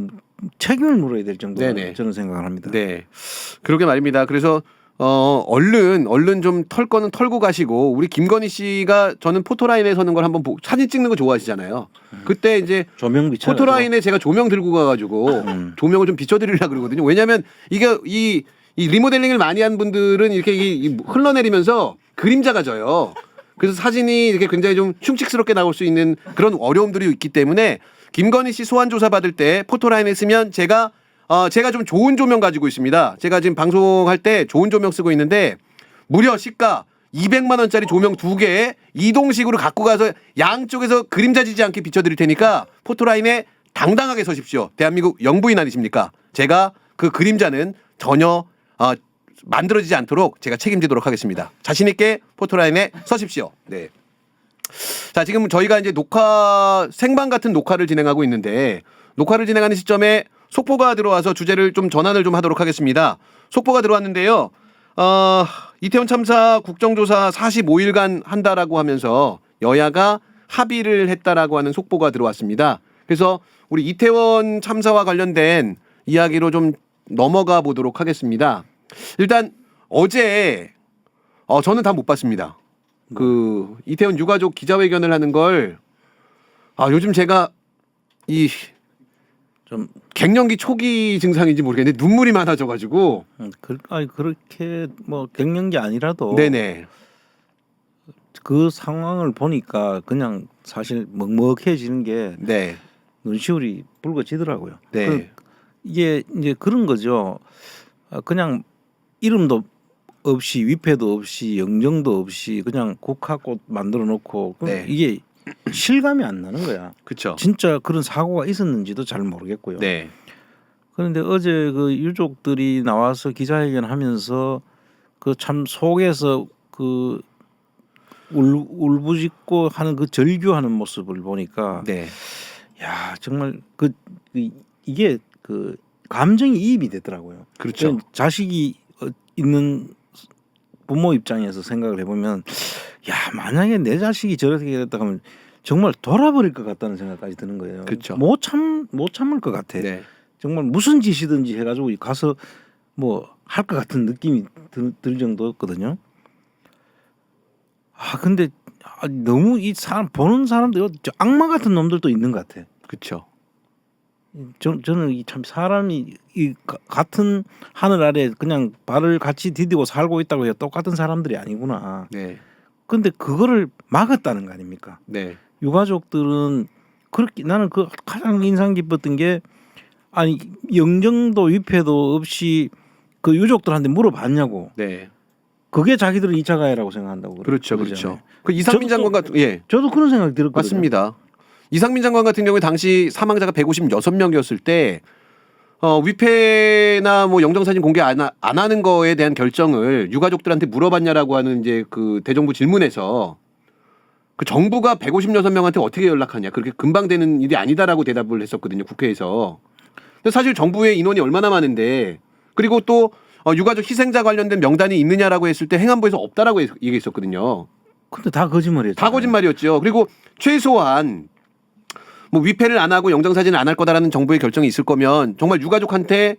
책임을 물어야 될 정도로
네네.
저는 생각을 합니다.
네. 그러게 말입니다. 그래서 얼른 좀 털 거는 털고 가시고 우리 김건희 씨가 저는 포토라인에 서는 걸 한번 사진 찍는 거 좋아하시잖아요. 그때 이제
조명 비춰
포토라인에 제가 조명 들고 가가지고 조명을 좀 비춰드리려고 그러거든요. 왜냐하면 이게 이 리모델링을 많이 한 분들은 이렇게 흘러내리면서 그림자가 져요. 그래서 사진이 이렇게 굉장히 좀 흉측스럽게 나올 수 있는 그런 어려움들이 있기 때문에 김건희 씨 소환 조사 받을 때 포토라인에 쓰면 제가 좀 좋은 조명 가지고 있습니다. 제가 지금 방송할 때 좋은 조명 쓰고 있는데 무려 시가 200만 원짜리 조명 2개에 이동식으로 갖고 가서 양쪽에서 그림자지지 않게 비춰드릴 테니까 포토라인에 당당하게 서십시오. 대한민국 영부인 아니십니까? 제가 그 그림자는 전혀 만들어지지 않도록 제가 책임지도록 하겠습니다. 자신 있게 포토라인에 서십시오. 네. 자, 지금 저희가 이제 생방 같은 녹화를 진행하고 있는데 녹화를 진행하는 시점에 속보가 들어와서 주제를 좀 전환을 좀 하도록 하겠습니다. 속보가 들어왔는데요. 이태원 참사 국정조사 45일간 한다라고 하면서 여야가 합의를 했다라고 하는 속보가 들어왔습니다. 그래서 우리 이태원 참사와 관련된 이야기로 좀 넘어가 보도록 하겠습니다. 일단 어제 저는 다 못 봤습니다. 그 이태원 유가족 기자회견을 하는 걸 요즘 제가 좀 갱년기 초기 증상인지 모르겠는데 눈물이 많아져가지고
그렇게 뭐 갱년기 아니라도
네네
그 상황을 보니까 그냥 사실 먹먹해지는 게
네.
눈시울이 붉어지더라고요.
네.
이게 이제 그런 거죠. 그냥 이름도 없이 위패도 없이 영정도 없이 그냥 국화꽃 만들어 놓고
네.
이게 실감이 안 나는 거야.
그렇죠.
진짜 그런 사고가 있었는지도 잘 모르겠고요.
네.
그런데 어제 그 유족들이 나와서 기자회견하면서 그 참 속에서 그 울부짖고 하는 그 절규하는 모습을 보니까
네.
야 정말 이게 그 감정이 이입이 되더라고요.
그렇죠.
자식이 있는 부모 입장에서 생각을 해보면 야 만약에 내 자식이 저렇게 됐다 하면 정말 돌아버릴 것 같다는 생각까지 드는 거예요.
그렇죠.
못 참을 것 같아.
네.
정말 무슨 짓이든지 해가지고 가서 뭐 할 것 같은 느낌이 들 정도였거든요. 근데 너무 이 사람 보는 사람들 악마 같은 놈들도 있는 것 같아.
그렇죠.
저는 참 사람이 같은 하늘 아래 그냥 발을 같이 디디고 살고 있다고 해서 똑같은 사람들이 아니구나.
네.
근데 그거를 막았다는 거 아닙니까?
네.
유가족들은 그렇게 나는 그 가장 인상 깊었던 게 아니 영정도 위패도 없이 그 유족들한테 물어봤냐고.
네.
그게 자기들은 2차 가해라고 생각한다고.
그렇죠.
그러잖아요.
그렇죠. 그 이상민 장관 같은
저도 그런 생각이 들었거든요.
맞습니다. 이상민 장관 같은 경우에 당시 사망자가 156명이었을 때 위패나 뭐 영정사진 공개 안 하는 거에 대한 결정을 유가족들한테 물어봤냐라고 하는 이제 그 대정부 질문에서 그 정부가 156명한테 어떻게 연락하냐 그렇게 금방 되는 일이 아니다라고 대답을 했었거든요 국회에서. 근데 사실 정부의 인원이 얼마나 많은데 그리고 또 유가족 희생자 관련된 명단이 있느냐라고 했을 때 행안부에서 없다라고 얘기했었거든요.
근데 다 거짓말이었죠.
다 거짓말이었죠. 그리고 최소한 뭐 위패를 안 하고 영정사진을 안 할 거다라는 정부의 결정이 있을 거면 정말 유가족한테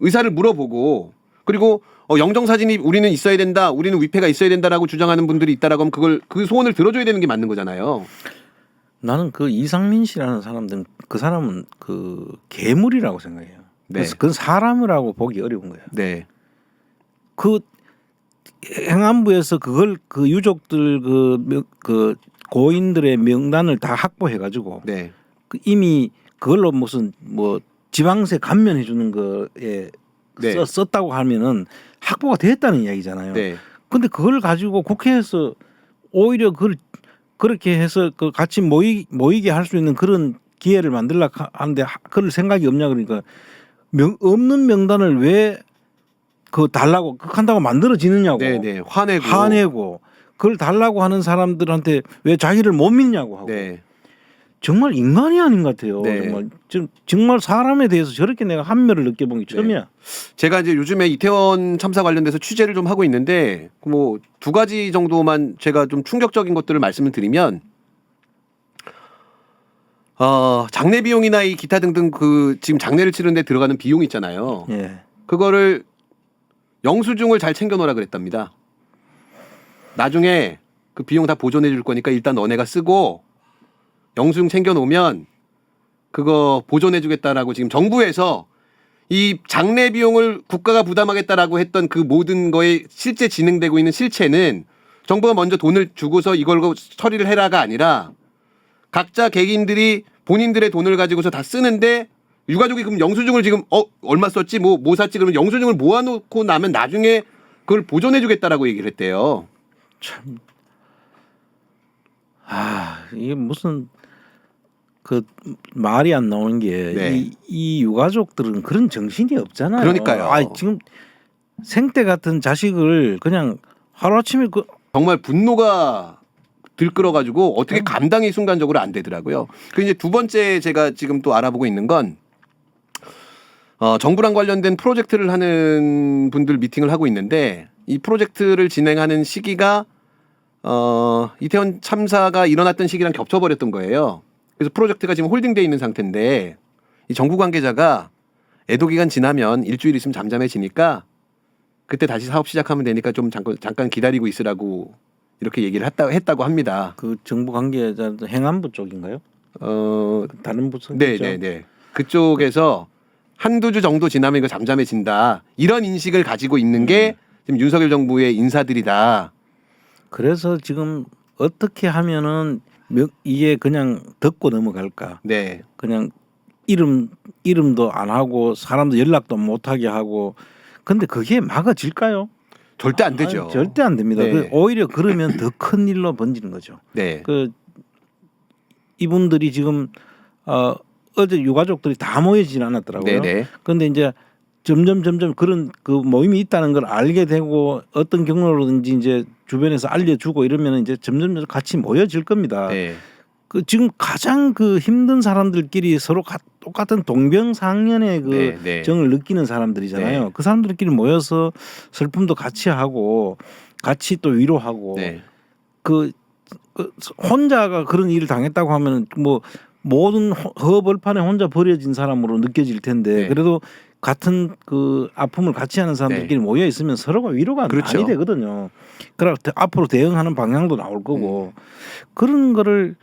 의사를 물어보고 그리고 영정사진이 우리는 있어야 된다, 우리는 위패가 있어야 된다라고 주장하는 분들이 있다라고 하면 그 소원을 들어줘야 되는 게 맞는 거잖아요.
나는 그 이상민 씨라는 사람들은 그 사람은 그 괴물이라고 생각해요.
네.
그건 사람이라고 보기 어려운 거예요.
네.
그 행안부에서 그걸 그 유족들 그 고인들의 명단을 다 확보해가지고
네.
이미 그걸로 무슨 뭐 지방세 감면해 주는 거에
네.
썼다고 하면은 확보가 됐다는 이야기잖아요.
네.
근데 그걸 가지고 국회에서 오히려 그걸 그렇게 해서 그 같이 모이게 할 수 있는 그런 기회를 만들려고 하는데 그럴 생각이 없냐 그러니까 없는 명단을 왜 그 달라고 한다고 만들어지느냐고.
네. 화내고.
화내고 그걸 달라고 하는 사람들한테 왜 자기를 못 믿냐고 하고.
네.
정말 인간이 아닌 것 같아요.
네.
정말 사람에 대해서 저렇게 내가 한멸을 느껴본 게 처음이야.
제가 이제 요즘에 이태원 참사 관련돼서 취재를 좀 하고 있는데 뭐 두 가지 정도만 제가 좀 충격적인 것들을 말씀을 드리면 장례 비용이나 이 기타 등등 그 지금 장례를 치르는데 들어가는 비용 있잖아요.
예.
그거를 영수증을 잘 챙겨놓으라 그랬답니다. 나중에 그 비용 다 보존해 줄 거니까 일단 너네가 쓰고 영수증 챙겨놓으면 그거 보존해 주겠다라고 지금 정부에서 이 장례 비용을 국가가 부담하겠다라고 했던 그 모든 거에 실제 진행되고 있는 실체는 정부가 먼저 돈을 주고서 이걸 처리를 해라가 아니라 각자 개인들이 본인들의 돈을 가지고서 다 쓰는데 유가족이 그럼 영수증을 지금 얼마 썼지 뭐 샀지 그러면 영수증을 모아놓고 나면 나중에 그걸 보존해 주겠다라고 얘기를 했대요.
참. 이게 무슨 그 말이 안 나오는 게
네.
이 유가족들은 그런 정신이 없잖아요.
그러니까요.
지금 생때 같은 자식을 그냥 하루아침에
정말 분노가 들끓어가지고 어떻게 감당이 순간적으로 안 되더라고요. 그 이제 두 번째 제가 지금 또 알아보고 있는 건 정부랑 관련된 프로젝트를 하는 분들 미팅을 하고 있는데 이 프로젝트를 진행하는 시기가 이태원 참사가 일어났던 시기랑 겹쳐버렸던 거예요. 그래서 프로젝트가 지금 홀딩돼 있는 상태인데 이 정부 관계자가 애도 기간 지나면 일주일 있으면 잠잠해지니까 그때 다시 사업 시작하면 되니까 좀 잠깐 기다리고 있으라고 이렇게 얘기를 했다고 합니다.
그 정부 관계자 행안부 쪽인가요? 다른 부서?
네네네. 그쪽에서 한두 주 정도 지나면 이거 잠잠해진다. 이런 인식을 가지고 있는 게 지금 윤석열 정부의 인사들이다.
그래서 지금 어떻게 하면은 이게 그냥 듣고 넘어갈까?
네.
그냥 이름도 안 하고 사람도 연락도 못 하게 하고 근데 그게 막아질까요?
절대 안 되죠.
절대 안 됩니다.
네.
오히려 그러면 더 큰 일로 번지는 거죠.
네.
이분들이 지금 어제 유가족들이 다 모이진 않았더라고요.
네네.
그런데 이제 점점 그런 그 모임이 있다는 걸 알게 되고 어떤 경로로든지 이제 주변에서 알려주고 이러면 이제 점점 같이 모여질 겁니다.
네.
그 지금 가장 그 힘든 사람들끼리 서로 똑같은 동병상련의 그 정을 느끼는 사람들이잖아요.
네.
그 사람들끼리 모여서 슬픔도 같이 하고 같이 또 위로하고 그 혼자가 그런 일을 당했다고 하면 뭐 모든 허벌판에 혼자 버려진 사람으로 느껴질 텐데 그래도 같은 그 아픔을 같이 하는 사람들끼리 모여 있으면 서로가 위로가 많이 되거든요. 그래 앞으로 대응하는 방향도 나올 거고 그런 거를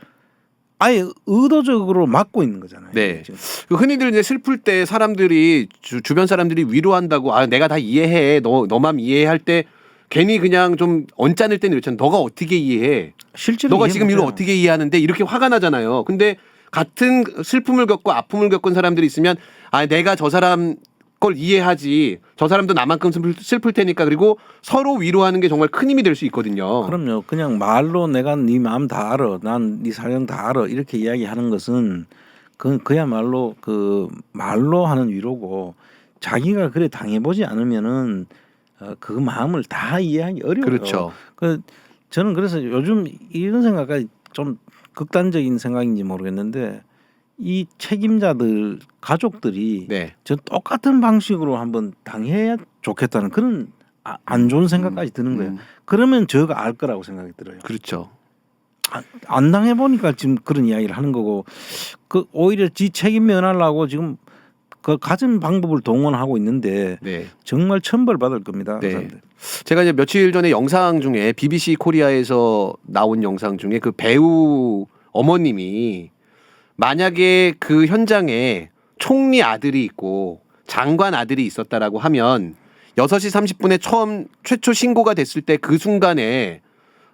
아예 의도적으로 막고 있는 거잖아요.
네. 그 흔히들 이제 슬플 때 사람들이 주변 사람들이 위로한다고 내가 다 이해해 너만 이해해 할 때 괜히 그냥 좀 언짢을 때는 이렇잖아. 너가 어떻게 이해해?
실제로
너가 지금 이걸 어떻게 이해하는데 이렇게 화가 나잖아요. 근데 같은 슬픔을 겪고 아픔을 겪은 사람들이 있으면 내가 저 사람 걸 이해하지. 저 사람도 나만큼 슬플 테니까 그리고 서로 위로하는 게 정말 큰 힘이 될 수 있거든요.
그럼요. 그냥 말로 내가 네 마음 다 알아. 난 네 사정 다 알아. 이렇게 이야기하는 것은 그야말로 그 말로 하는 위로고 자기가 그래 당해보지 않으면은 그 마음을 다 이해하기 어려워요.
그렇죠.
저는 그래서 요즘 이런 생각까지 좀 극단적인 생각인지 모르겠는데 이 책임자들 가족들이 저 똑같은 방식으로 한번 당해야 좋겠다는 그런 안 좋은 생각까지 드는 거예요. 그러면 저가 알 거라고 생각이 들어요.
그렇죠.
안 당해 보니까 지금 그런 이야기를 하는 거고 오히려 지 책임 면하려고 지금 그 가진 방법을 동원하고 있는데 정말 천벌 받을 겁니다. 그 사람들.
제가 이제 며칠 전에 영상 중에 BBC 코리아에서 나온 영상 중에 그 배우 어머님이 만약에 그 현장에 총리 아들이 있고 장관 아들이 있었다라고 하면 6시 30분에 최초 신고가 됐을 때 그 순간에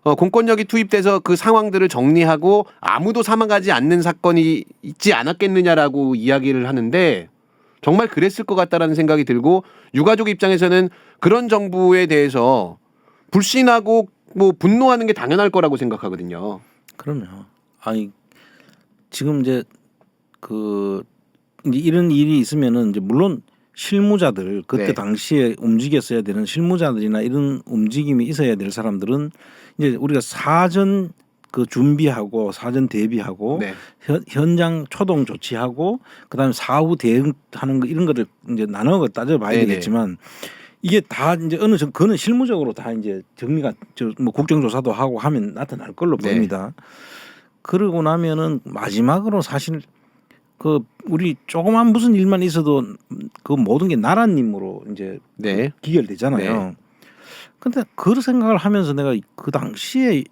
공권력이 투입돼서 그 상황들을 정리하고 아무도 사망하지 않는 사건이 있지 않았겠느냐라고 이야기를 하는데 정말 그랬을 것 같다라는 생각이 들고 유가족 입장에서는 그런 정부에 대해서 불신하고 뭐 분노하는 게 당연할 거라고 생각하거든요.
그럼요. 지금 이제 이제 이런 일이 있으면은 이제 물론 실무자들 그때 당시에 움직였어야 되는 실무자들이나 이런 움직임이 있어야 될 사람들은 이제 우리가 사전 그 준비하고 사전 대비하고 현장 초동 조치하고 그다음에 사후 대응하는 거 이런 거를 이제 나눠 따져봐야 되겠지만 이게 다 이제 어느 정도 그는 실무적으로 다 이제 정리가 뭐 국정조사도 하고 하면 나타날 걸로 보입니다. 그러고 나면은 마지막으로 사실 그 우리 조그만 무슨 일만 있어도 그 모든 게 나라님으로 이제
네.
기결되잖아요.
네.
근데 그 생각을 하면서 내가 그 당시에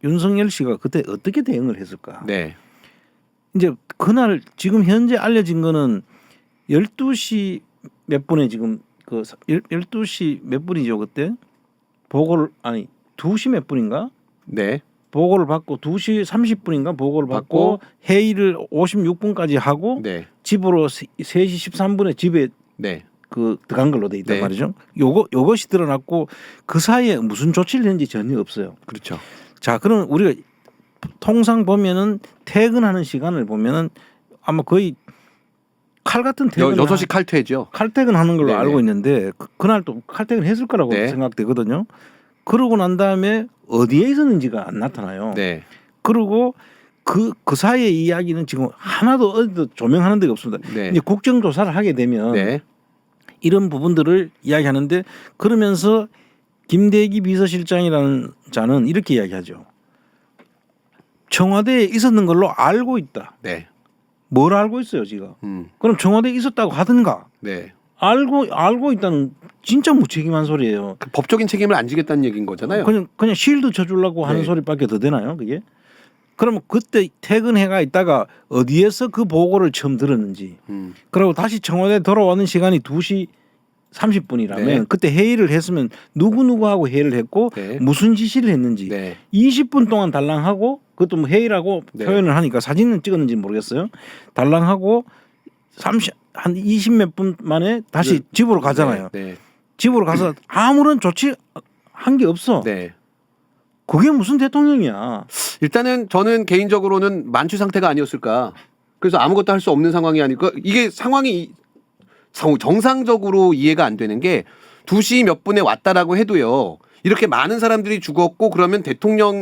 윤석열 씨가 그때 어떻게 대응을 했을까?
네.
이제 그날 지금 현재 알려진 거는 12시 몇 분에 지금 12시 몇 분이죠 그때 보고를 2시 몇 분인가
네.
보고를 받고 2시 30분인가 보고를 받고
받고
회의를 56분까지 하고
네.
집으로 3시 13분에 집에
네.
들어간 걸로 돼 있단
네.
말이죠. 요것이 드러났고 그 사이에 무슨 조치를 했는지 전혀 없어요.
그렇죠.
자, 그럼 우리가 통상 보면은 퇴근하는 시간을 보면은 아마 거의 칼 같은 퇴근
6시 칼퇴죠.
칼퇴근하는 걸로
네네.
알고 있는데 그날 또 칼퇴근 했을 거라고
네.
생각되거든요. 그러고 난 다음에 어디에 있었는지가 안 나타나요.
네.
그리고 그 사이의 이야기는 지금 하나도 어디도 조명하는 데가 없습니다.
네.
이제 국정조사를 하게 되면
네.
이런 부분들을 이야기하는데 그러면서 김대기 비서실장이라는 자는 이렇게 이야기하죠. 청와대에 있었는 걸로 알고 있다.
네.
뭘 알고 있어요, 지금?
음.
그럼 청와대에 있었다고 하든가.
네.
알고 있다는 진짜 무책임한 소리예요.
그 법적인 책임을 안 지겠다는 얘기인 거잖아요.
그냥 실드 쳐주려고 하는
네.
소리밖에 더 되나요, 그게? 그러면 그때 퇴근해가 있다가 어디에서 그 보고를 처음 들었는지, 그리고 다시 청와대 돌아오는 시간이 2시 30분이라면
네.
그때 회의를 했으면 누구하고 회의를 했고
네.
무슨 지시를 했는지
네.
20분 동안 달랑하고 그것도 뭐 회의라고
네.
표현을 하니까 사진은 찍었는지 모르겠어요. 달랑하고 한 20몇 분 만에 다시 집으로 가잖아요.
네.
집으로 가서 아무런 조치 한 게 없어.
네.
그게 무슨 대통령이야.
일단은 저는 개인적으로는 만취 상태가 아니었을까. 그래서 아무것도 할 수 없는 상황이 아닐까. 이게 상황이 정상적으로 이해가 안 되는 게 2시 몇 분에 왔다라고 해도요. 이렇게 많은 사람들이 죽었고 그러면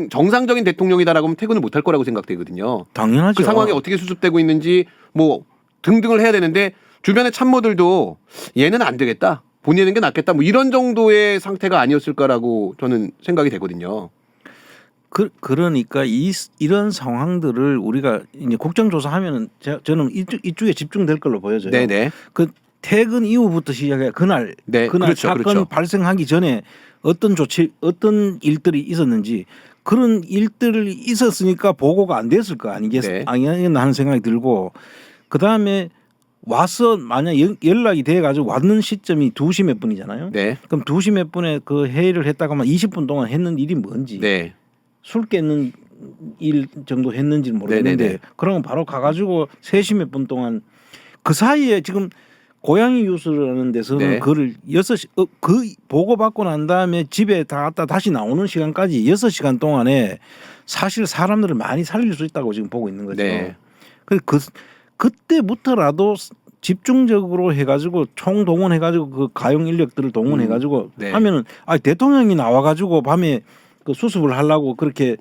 정상적인 대통령이다라고 하면 퇴근을 못할 거라고 생각되거든요.
당연하죠.
그 상황이 어떻게 수습되고 있는지 뭐 등등을 해야 되는데 주변의 참모들도 얘는 안 되겠다. 보내는 게 낫겠다. 뭐 이런 정도의 상태가 아니었을까라고 저는 생각이 되거든요.
그러니까 이런 상황들을 우리가 이제 국정조사하면은 저는 이쪽에 집중될 걸로 보여져요.
네네.
그 퇴근 이후부터 시작해 그날
네, 그렇죠,
사건
그렇죠.
발생하기 전에 어떤 일들이 있었는지 그런 일들이 있었으니까 보고가 안 됐을 거
네.
아니겠나 하는 생각이 들고 그 다음에 와서 만약 연락이 돼가지고 왔는 시점이 2시 몇 분이잖아요.
네.
그럼 2시 몇 분에 그 회의를 했다가 만 20분 동안 했는 일이 뭔지
네.
술 깨는 일 정도 했는지는 모르겠는데
네네네.
그러면 바로 가가지고 3시 몇 분 동안 그 사이에 지금 고양이 뉴스라는 데서는
네.
그를 6시 그 보고받고 난 다음에 집에 다 갔다 다시 나오는 시간까지 6시간 동안에 사실 사람들을 많이 살릴 수 있다고 지금 보고 있는 거죠.
네.
그때부터라도 집중적으로 해가지고 총동원해가지고 그 가용 인력들을 동원해가지고
네.
하면은 대통령이 나와가지고 밤에 그 수습을 하려고 그렇게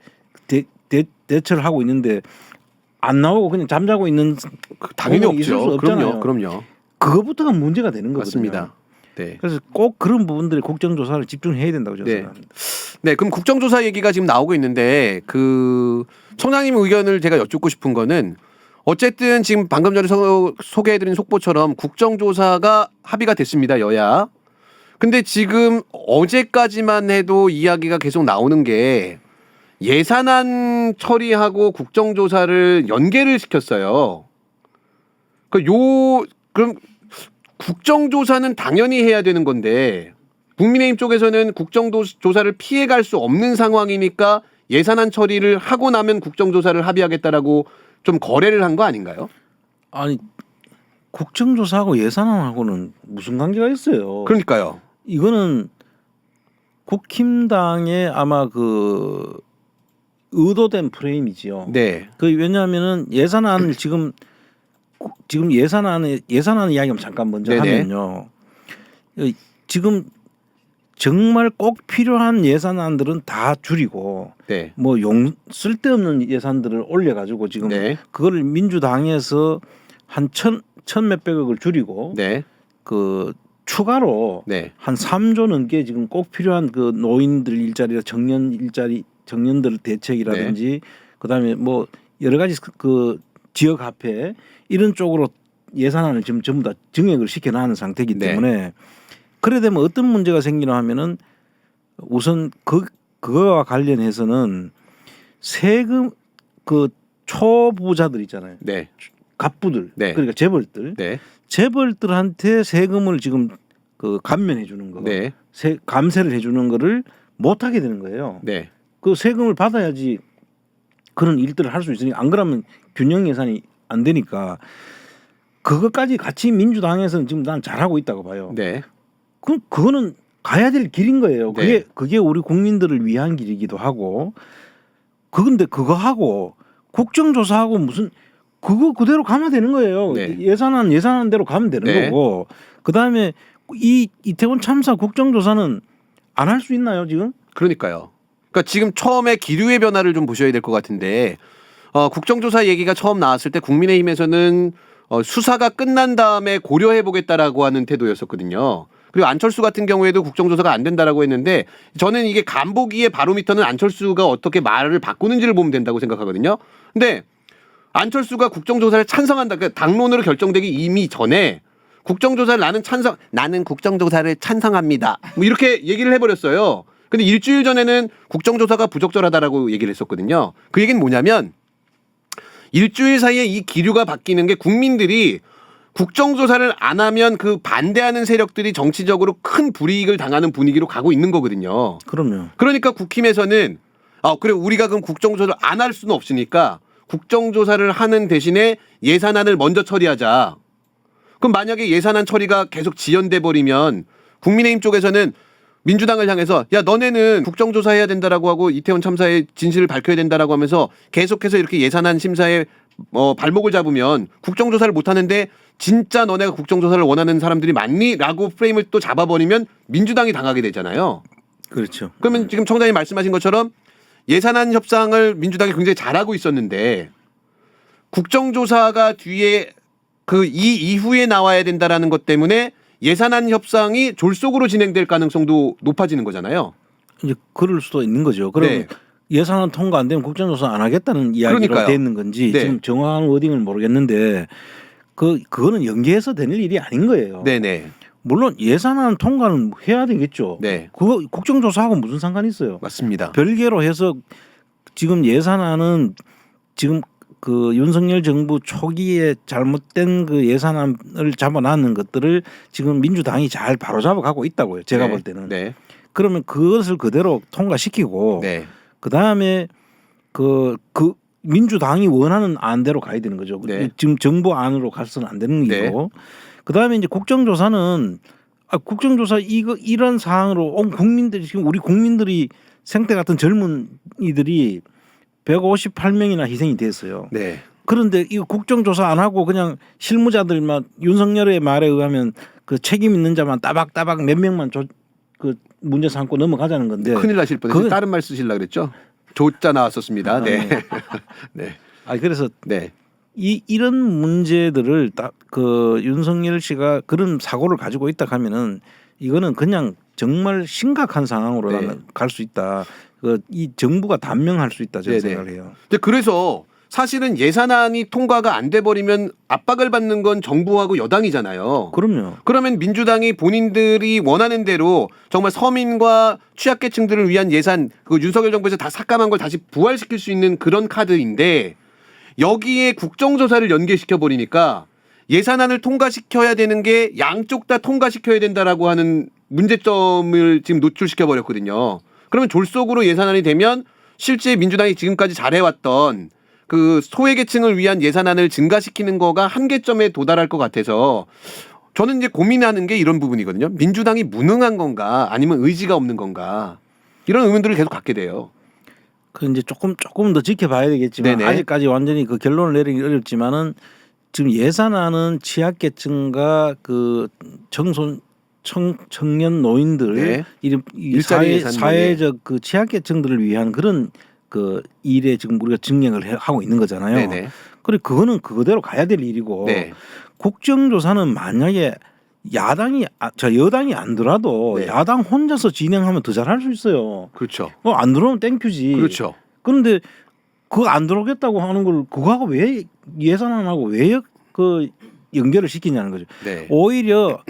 대처를 하고 있는데 안 나오고 그냥 잠자고 있는
당연히
경우가 있을 수
없죠.
없잖아요.
그럼요.
그거부터가 문제가 되는 거거든요.
맞습니다. 네.
그래서 꼭 그런 부분들이 국정조사를 집중해야 된다고 저는
네.
생각합니다.
네, 그럼 국정조사 얘기가 지금 나오고 있는데 그 청장님 의견을 제가 여쭙고 싶은 거는 어쨌든 지금 방금 전에 소개해드린 속보처럼 국정조사가 합의가 됐습니다. 여야. 근데 지금 어제까지만 해도 이야기가 계속 나오는 게 예산안 처리하고 국정조사를 연계를 시켰어요. 그럼 국정조사는 당연히 해야 되는 건데 국민의힘 쪽에서는 국정조사를 피해갈 수 없는 상황이니까 예산안 처리를 하고 나면 국정조사를 합의하겠다라고 좀 거래를 한 거 아닌가요?
아니 국정조사하고 예산안하고는 무슨 관계가 있어요?
그러니까요.
이거는 국힘당의 아마 그 의도된 프레임이지요.
네.
왜냐하면은 예산안을 지금 예산안 이야기만 잠깐 먼저
네네.
하면요. 지금 정말 꼭 필요한 예산안들은 다 줄이고
네.
뭐 쓸데없는 예산들을 올려가지고 지금
네.
그거를 민주당에서 한 천 몇백억을 줄이고
네.
그 추가로
네.
한 3조 넘게 지금 꼭 필요한 그 노인들 일자리나 청년들 대책이라든지 그다음에 뭐 여러 가지 그 지역화폐 이런 쪽으로 예산안을 지금 전부 다 증액을 시켜나가는 상태이기
네.
때문에 그래 되면 어떤 문제가 생기나 하면은 우선 그거와 관련해서는 세금 그 초부자들 있잖아요.
네.
갑부들
네.
그러니까 재벌들
네.
재벌들한테 세금을 지금 그 감면해 주는 거,
네.
감세를 해주는 거를 못 하게 되는 거예요.
네.
그 세금을 받아야지 그런 일들을 할 수 있으니까 안 그러면 균형 예산이 안 되니까 그것까지 같이 민주당에서는 지금 난 잘하고 있다고 봐요.
네.
그거는 가야 될 길인 거예요.
네.
그게 우리 국민들을 위한 길이기도 하고 그건데 그거 하고 국정조사하고 무슨 그거 그대로 가면 되는 거예요.
네.
예산안대로 가면 되는
네.
거고 그다음에 이 이태원 참사 국정조사는 안 할 수 있나요 지금?
그러니까요. 그러니까 지금 처음에 기류의 변화를 좀 보셔야 될 것 같은데 국정조사 얘기가 처음 나왔을 때 국민의힘에서는 수사가 끝난 다음에 고려해 보겠다라고 하는 태도였었거든요. 그리고 안철수 같은 경우에도 국정조사가 안 된다라고 했는데 저는 이게 간보기의 바로미터는 안철수가 어떻게 말을 바꾸는지를 보면 된다고 생각하거든요. 근데 안철수가 국정조사를 찬성한다. 그러니까 당론으로 결정되기 이미 전에 국정조사를 나는 국정조사를 찬성합니다. 뭐 이렇게 얘기를 해버렸어요. 근데 일주일 전에는 국정조사가 부적절하다라고 얘기를 했었거든요. 그 얘기는 뭐냐면 일주일 사이에 이 기류가 바뀌는 게 국민들이 국정조사를 안 하면 그 반대하는 세력들이 정치적으로 큰 불이익을 당하는 분위기로 가고 있는 거거든요.
그럼요.
그러니까 국힘에서는 그래 우리가 그럼 국정조사를 안 할 수는 없으니까 국정조사를 하는 대신에 예산안을 먼저 처리하자. 그럼 만약에 예산안 처리가 계속 지연돼 버리면 국민의힘 쪽에서는 민주당을 향해서 야 너네는 국정조사해야 된다라고 하고 이태원 참사의 진실을 밝혀야 된다라고 하면서 계속해서 이렇게 예산안 심사에 발목을 잡으면 국정조사를 못 하는데 진짜 너네가 국정조사를 원하는 사람들이 많니? 라고 프레임을 또 잡아버리면 민주당이 당하게 되잖아요.
그렇죠.
그러면 지금 청장님 말씀하신 것처럼 예산안 협상을 민주당이 굉장히 잘하고 있었는데 국정조사가 뒤에 이 이후에 나와야 된다라는 것 때문에 예산안 협상이 졸속으로 진행될 가능성도 높아지는 거잖아요.
이제 그럴 수도 있는 거죠. 그럼
네.
예산안 통과 안 되면 국정조사 안 하겠다는 이야기로
그러니까요.
돼 있는 건지
네.
지금 정확한 워딩을 모르겠는데 그거는 연계해서 되는 일이 아닌 거예요.
네네.
물론 예산안 통과는 해야 되겠죠.
네.
그거 국정조사하고 무슨 상관이 있어요?
맞습니다.
별개로 해서 지금 예산안은 지금 그 윤석열 정부 초기에 잘못된 그 예산안을 잡아놨는 것들을 지금 민주당이 잘 바로잡아 가고 있다고요. 제가
네.
볼 때는.
네.
그러면 그것을 그대로 통과시키고
네.
그다음에 그 민주당이 원하는 안대로 가야 되는 거죠.
네.
지금 정부 안으로 가서는 안 되는
네.
일이고 그다음에 이제 국정조사는 국정조사 이런 사항으로 온 국민들이 지금 우리 국민들이 생태 같은 젊은이들이 158명이나 희생이 됐어요.
네.
그런데 이 국정조사 안 하고 그냥 실무자들만 윤석열의 말에 의하면 그 책임 있는 자만 따박따박 몇 명만 그 문제 삼고 넘어가자는 건데
큰일 나실 뻔해서 다른 말 쓰시려고 그랬죠? 조자 나왔었습니다. 네. 네.
그래서
네.
이런 문제들을 딱 그 윤석열 씨가 그런 사고를 가지고 있다 하면은 이거는 그냥 정말 심각한 상황으로
네.
갈 수 있다. 이 정부가 단명할 수 있다 저는
네네.
생각을 해요.
그래서 사실은 예산안이 통과가 안 돼 버리면 압박을 받는 건 정부하고 여당이잖아요.
그럼요.
그러면 민주당이 본인들이 원하는 대로 정말 서민과 취약계층들을 위한 예산 그 윤석열 정부에서 다 삭감한 걸 다시 부활시킬 수 있는 그런 카드인데 여기에 국정조사를 연계시켜 버리니까 예산안을 통과시켜야 되는 게 양쪽 다 통과시켜야 된다라고 하는 문제점을 지금 노출시켜 버렸거든요. 그러면 졸속으로 예산안이 되면 실제 민주당이 지금까지 잘해왔던 그 소외계층을 위한 예산안을 증가시키는 거가 한계점에 도달할 것 같아서 저는 이제 고민하는 게 이런 부분이거든요. 민주당이 무능한 건가 아니면 의지가 없는 건가 이런 의문들을 계속 갖게 돼요.
그 이제 조금 더 지켜봐야 되겠지만
네네.
아직까지 완전히 그 결론을 내리기 어렵지만은 지금 예산안은 취약계층과 그 청년 노인들
네.
이
일자리 예산
사회적 그 취약계층들을 위한 그런 그 일에 지금 우리가 증액을 하고 있는 거잖아요.
네네.
그래 그거는 그대로 가야 될 일이고
네.
국정조사는 만약에 여당이 안 들어도
네.
야당 혼자서 진행하면 더 잘할 수 있어요.
그렇죠.
안 들어오면 땡큐지.
그렇죠.
그런데 그거 안 들어오겠다고 하는 걸 그거하고 왜 예산 안 하고 왜 그 연결을 시키냐는 거죠.
네.
오히려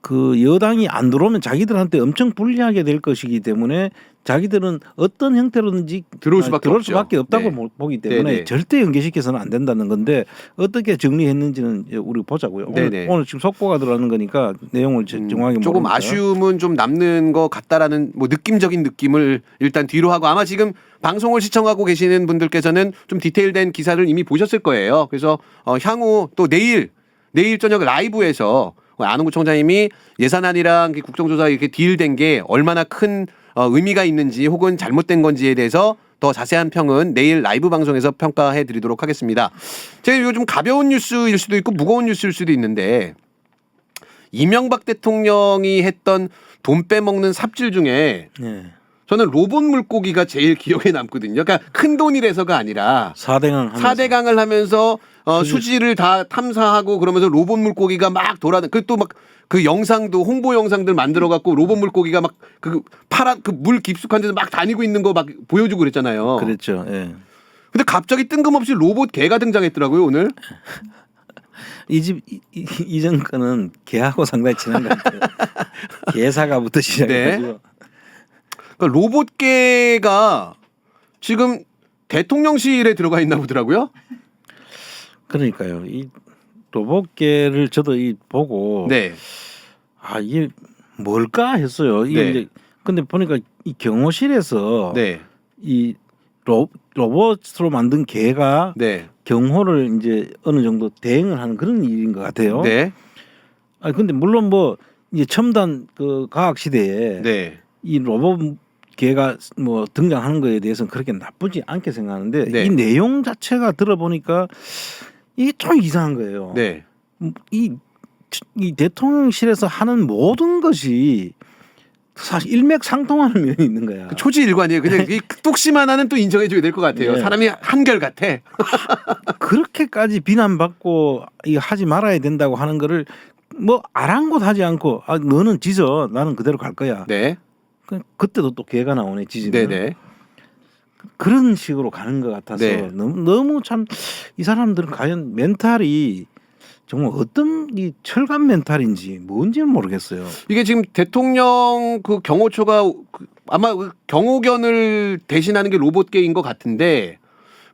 그 여당이 안 들어오면 자기들한테 엄청 불리하게 될 것이기 때문에 자기들은 어떤 형태로든지
들어올 수밖에 없죠.
없다고
네.
보기 때문에
네네.
절대 연계시켜서는 안 된다는 건데 어떻게 정리했는지는 우리 보자고요.
네네.
오늘 지금 속보가 들어가는 거니까 내용을 정확하게
조금
모르니까.
아쉬움은 좀 남는 것 같다라는 뭐 느낌적인 느낌을 일단 뒤로 하고 아마 지금 방송을 시청하고 계시는 분들께서는 좀 디테일된 기사를 이미 보셨을 거예요. 그래서 향후 또 내일 저녁 라이브에서 안홍구 총장님이 예산안이랑 국정조사 이렇게 딜된 게 얼마나 큰 의미가 있는지 혹은 잘못된 건지에 대해서 더 자세한 평은 내일 라이브 방송에서 평가해 드리도록 하겠습니다. 제가 요즘 가벼운 뉴스일 수도 있고 무거운 뉴스일 수도 있는데 이명박 대통령이 했던 돈 빼먹는 삽질 중에
네.
저는 로봇 물고기가 제일 기억에 남거든요. 그러니까 큰 돈이라서가 아니라 4대강을 하면서 수지를 다 탐사하고 그러면서 로봇 물고기가 막 그 또 막 그 영상도 홍보 영상들 만들어 갖고 로봇 물고기가 막 그 파란 그 물 깊숙한 데서 막 다니고 있는 거 막 보여주고 그랬잖아요.
그랬죠. 예.
근데 갑자기 뜬금없이 로봇 개가 등장했더라고요, 오늘.
이 집 이전 거는 개하고 상당히 친한 것 같아요. 개사가부터 시작해가지고.
네. 그러니까 로봇 개가 지금 대통령실에 들어가 있나 보더라고요.
그러니까요. 이 로봇개를 저도 보고
네.
아 이게 뭘까 했어요. 이게
네.
이제 근데 보니까 이 경호실에서
네.
이 로봇으로 만든 개가
네.
경호를 이제 어느 정도 대행을 하는 그런 일인 것 같아요.
네.
아 근데 물론 뭐 이제 첨단 그 과학 시대에
네.
이 로봇 개가 뭐 등장하는 거에 대해서는 그렇게 나쁘지 않게 생각하는데
네.
이 내용 자체가 들어보니까 이게 좀 이상한 거예요.
네.
이 대통령실에서 하는 모든 것이 사실 일맥상통하는 면이 있는 거야.
그 초지일관이에요. 그냥 이 뚝심 하나는 또 인정해줘야 될 것 같아요.
네.
사람이 한결 같아.
그렇게까지 비난받고 이거 하지 말아야 된다고 하는 거를 뭐 아랑곳하지 않고 아 너는 지져 나는 그대로 갈 거야.
네.
그때도 또 개가 나오네 지지면.
네네.
그런 식으로 가는 것 같아서
네.
너무 참 이 사람들은 과연 멘탈이 정말 어떤 이 철갑 멘탈인지 뭔지는 모르겠어요.
이게 지금 대통령 그 경호처가 아마 그 경호견을 대신하는 게 로봇계인 것 같은데,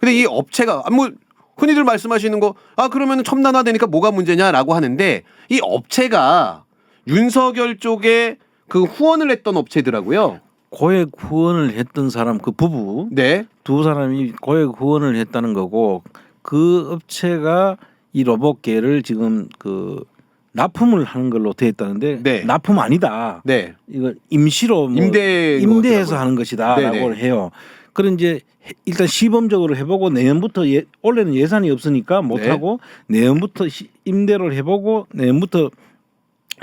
근데 이 업체가 뭐 흔히들 말씀하시는 거 그러면 첨단화되니까 뭐가 문제냐라고 하는데 이 업체가 윤석열 쪽에 그 후원을 했던 업체더라고요.
고액 후원을 했던 사람 그 부부
네.
두 사람이 고액 후원을 했다는 거고 그 업체가 이 로봇개를 지금 그 납품을 하는 걸로 돼 있다는데
네.
납품 아니다.
네.
이거 임시로 뭐 임대해서 하는 것이다라고
네네.
해요. 그런 이제 일단 시범적으로 해보고 내년부터 올해는 예산이 없으니까 못
네.
하고 내년부터 임대를 해보고 내년부터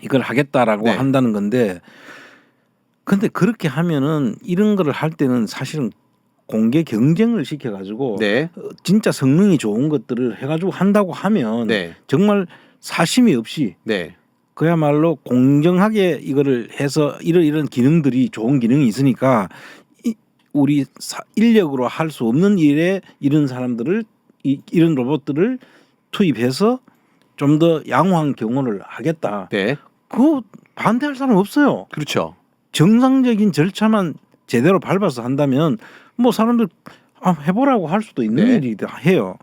이걸 하겠다라고
네.
한다는 건데. 근데 그렇게 하면은 이런 거를 할 때는 사실은 공개 경쟁을 시켜가지고
네.
진짜 성능이 좋은 것들을 해가지고 한다고 하면
네.
정말 사심이 없이
네.
그야말로 공정하게 이거를 해서 이런 기능들이 좋은 기능이 있으니까 우리 인력으로 할 수 없는 일에 이런 사람들을 이런 로봇들을 투입해서 좀 더 양호한 경호를 하겠다.
네.
그거 반대할 사람 없어요.
그렇죠.
정상적인 절차만 제대로 밟아서 한다면 뭐 사람들 해보라고 할 수도 있는
네.
일이다 해요.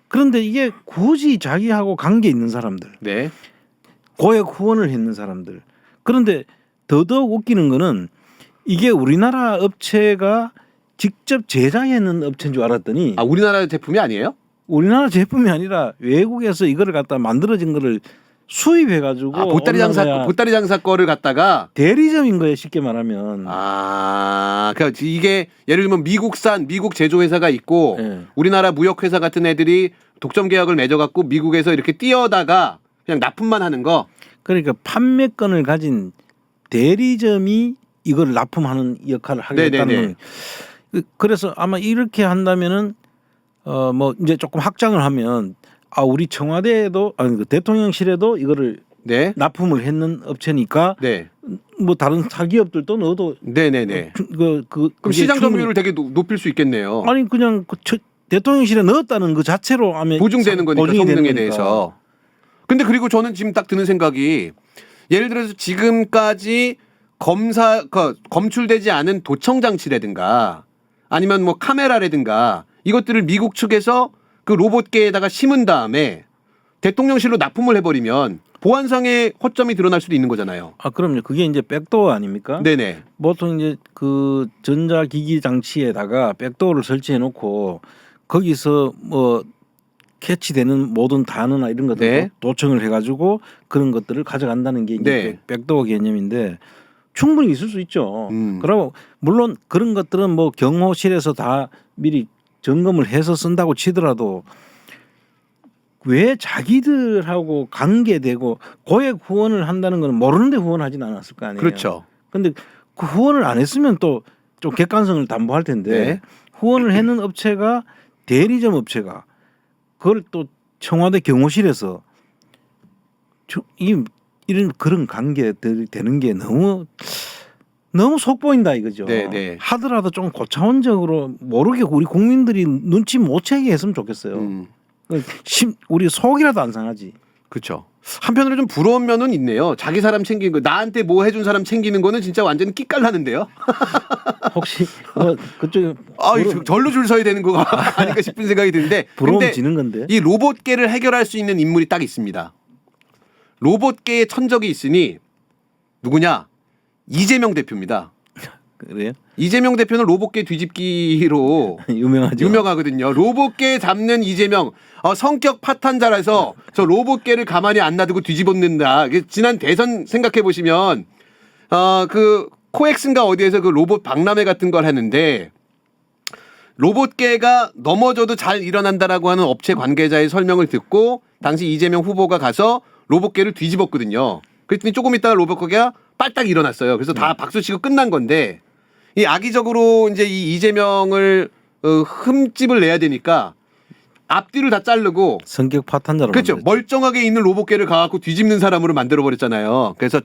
그런데 이게 굳이 자기하고 관계 있는 사람들,
네.
고액 후원을 했는 사람들. 그런데 더더욱 웃기는 거는 이게 우리나라 업체가 직접 제작해낸 업체인 줄 알았더니
우리나라 제품이 아니에요?
우리나라 제품이 아니라 외국에서 이거를 갖다 만들어진 거를 수입해가지고
보따리 장사 거를 갖다가
대리점인 거예요. 쉽게 말하면.
그러니까 이게 예를 들면 미국산 미국 제조 회사가 있고
네.
우리나라 무역 회사 같은 애들이 독점 계약을 맺어갖고 미국에서 이렇게 띄어다가 그냥 납품만 하는 거.
그러니까 판매권을 가진 대리점이 이걸 납품하는 역할을 하겠다는
네네네.
거예요. 그래서 아마 이렇게 한다면은 뭐 이제 조금 확장을 하면 우리 청와대에도 그 대통령실에도 이거를
네.
납품을 했는 업체니까
네.
뭐 다른 사기업들도 넣어도
네네네.
그럼
그럼 시장 점유율을 되게 높일 수 있겠네요.
아니 그냥 대통령실에 넣었다는 그 자체로 아마
보증되는 거니까
보증이 되는
성능에
거니까.
대해서. 근데 그리고 저는 지금 딱 드는 생각이 예를 들어서 지금까지 검출되지 않은 도청 장치라든가 아니면 뭐 카메라라든가 이것들을 미국 측에서 그 로봇계에다가 심은 다음에 대통령실로 납품을 해버리면 보안상의 허점이 드러날 수도 있는 거잖아요.
아 그럼요. 그게 이제 백도어 아닙니까?
네네.
보통 이제 그 전자기기 장치에다가 백도어를 설치해 놓고 거기서 뭐 캐치되는 모든 단어나 이런 것들
네.
도청을 해가지고 그런 것들을 가져간다는 게 이제
네.
백도어 개념인데 충분히 있을 수 있죠. 그리고 물론 그런 것들은 뭐 경호실에서 다 미리 점검을 해서 쓴다고 치더라도 왜 자기들하고 관계되고 고액 후원을 한다는 건 모르는데 후원하진 않았을 거 아니에요.
그렇죠.
근데 그 후원을 안 했으면 또 좀 객관성을 담보할 텐데
네.
후원을 했는 업체가 대리점 업체가 그걸 또 청와대 경호실에서 이런 그런 관계들이 되는 게 너무 속보인다 이거죠.
네, 네.
하더라도 좀 고차원적으로 모르게 우리 국민들이 눈치 못 채게 했으면 좋겠어요. 우리 속이라도 안 상하지.
그렇죠. 한편으로 좀 부러운 면은 있네요. 자기 사람 챙기는 거, 나한테 뭐 해준 사람 챙기는 거는 진짜 완전 끼깔나는데요.
혹시 뭐 그쪽에
절로 줄 서야 되는 거 아닐까 싶은 생각이 드는데.
부러움
근데
지는 건데.
이 로봇계를 해결할 수 있는 인물이 딱 있습니다. 로봇계의 천적이 있으니 누구냐? 이재명 대표입니다.
그래요?
이재명 대표는 로봇계 뒤집기로
유명하죠.
유명하거든요. 로봇계 잡는 이재명. 성격 파탄자라서 저 로봇계를 가만히 안 놔두고 뒤집어놓는다. 지난 대선 생각해 보시면 그 코엑스인가 어디에서 그 로봇 박람회 같은 걸 하는데 로봇계가 넘어져도 잘 일어난다라고 하는 업체 관계자의 설명을 듣고 당시 이재명 후보가 가서 로봇계를 뒤집었거든요. 그랬더니 조금 있다가 로봇계가 빨딱 일어났어요. 그래서 다 박수 치고 끝난 건데 이 악의적으로 이제 이 이재명을 흠집을 내야 되니까 앞뒤를 다 자르고
성격 파탄자로
그렇죠.
만들었죠.
멀쩡하게 있는 로봇계를 가갖고 뒤집는 사람으로 만들어 버렸잖아요. 그래서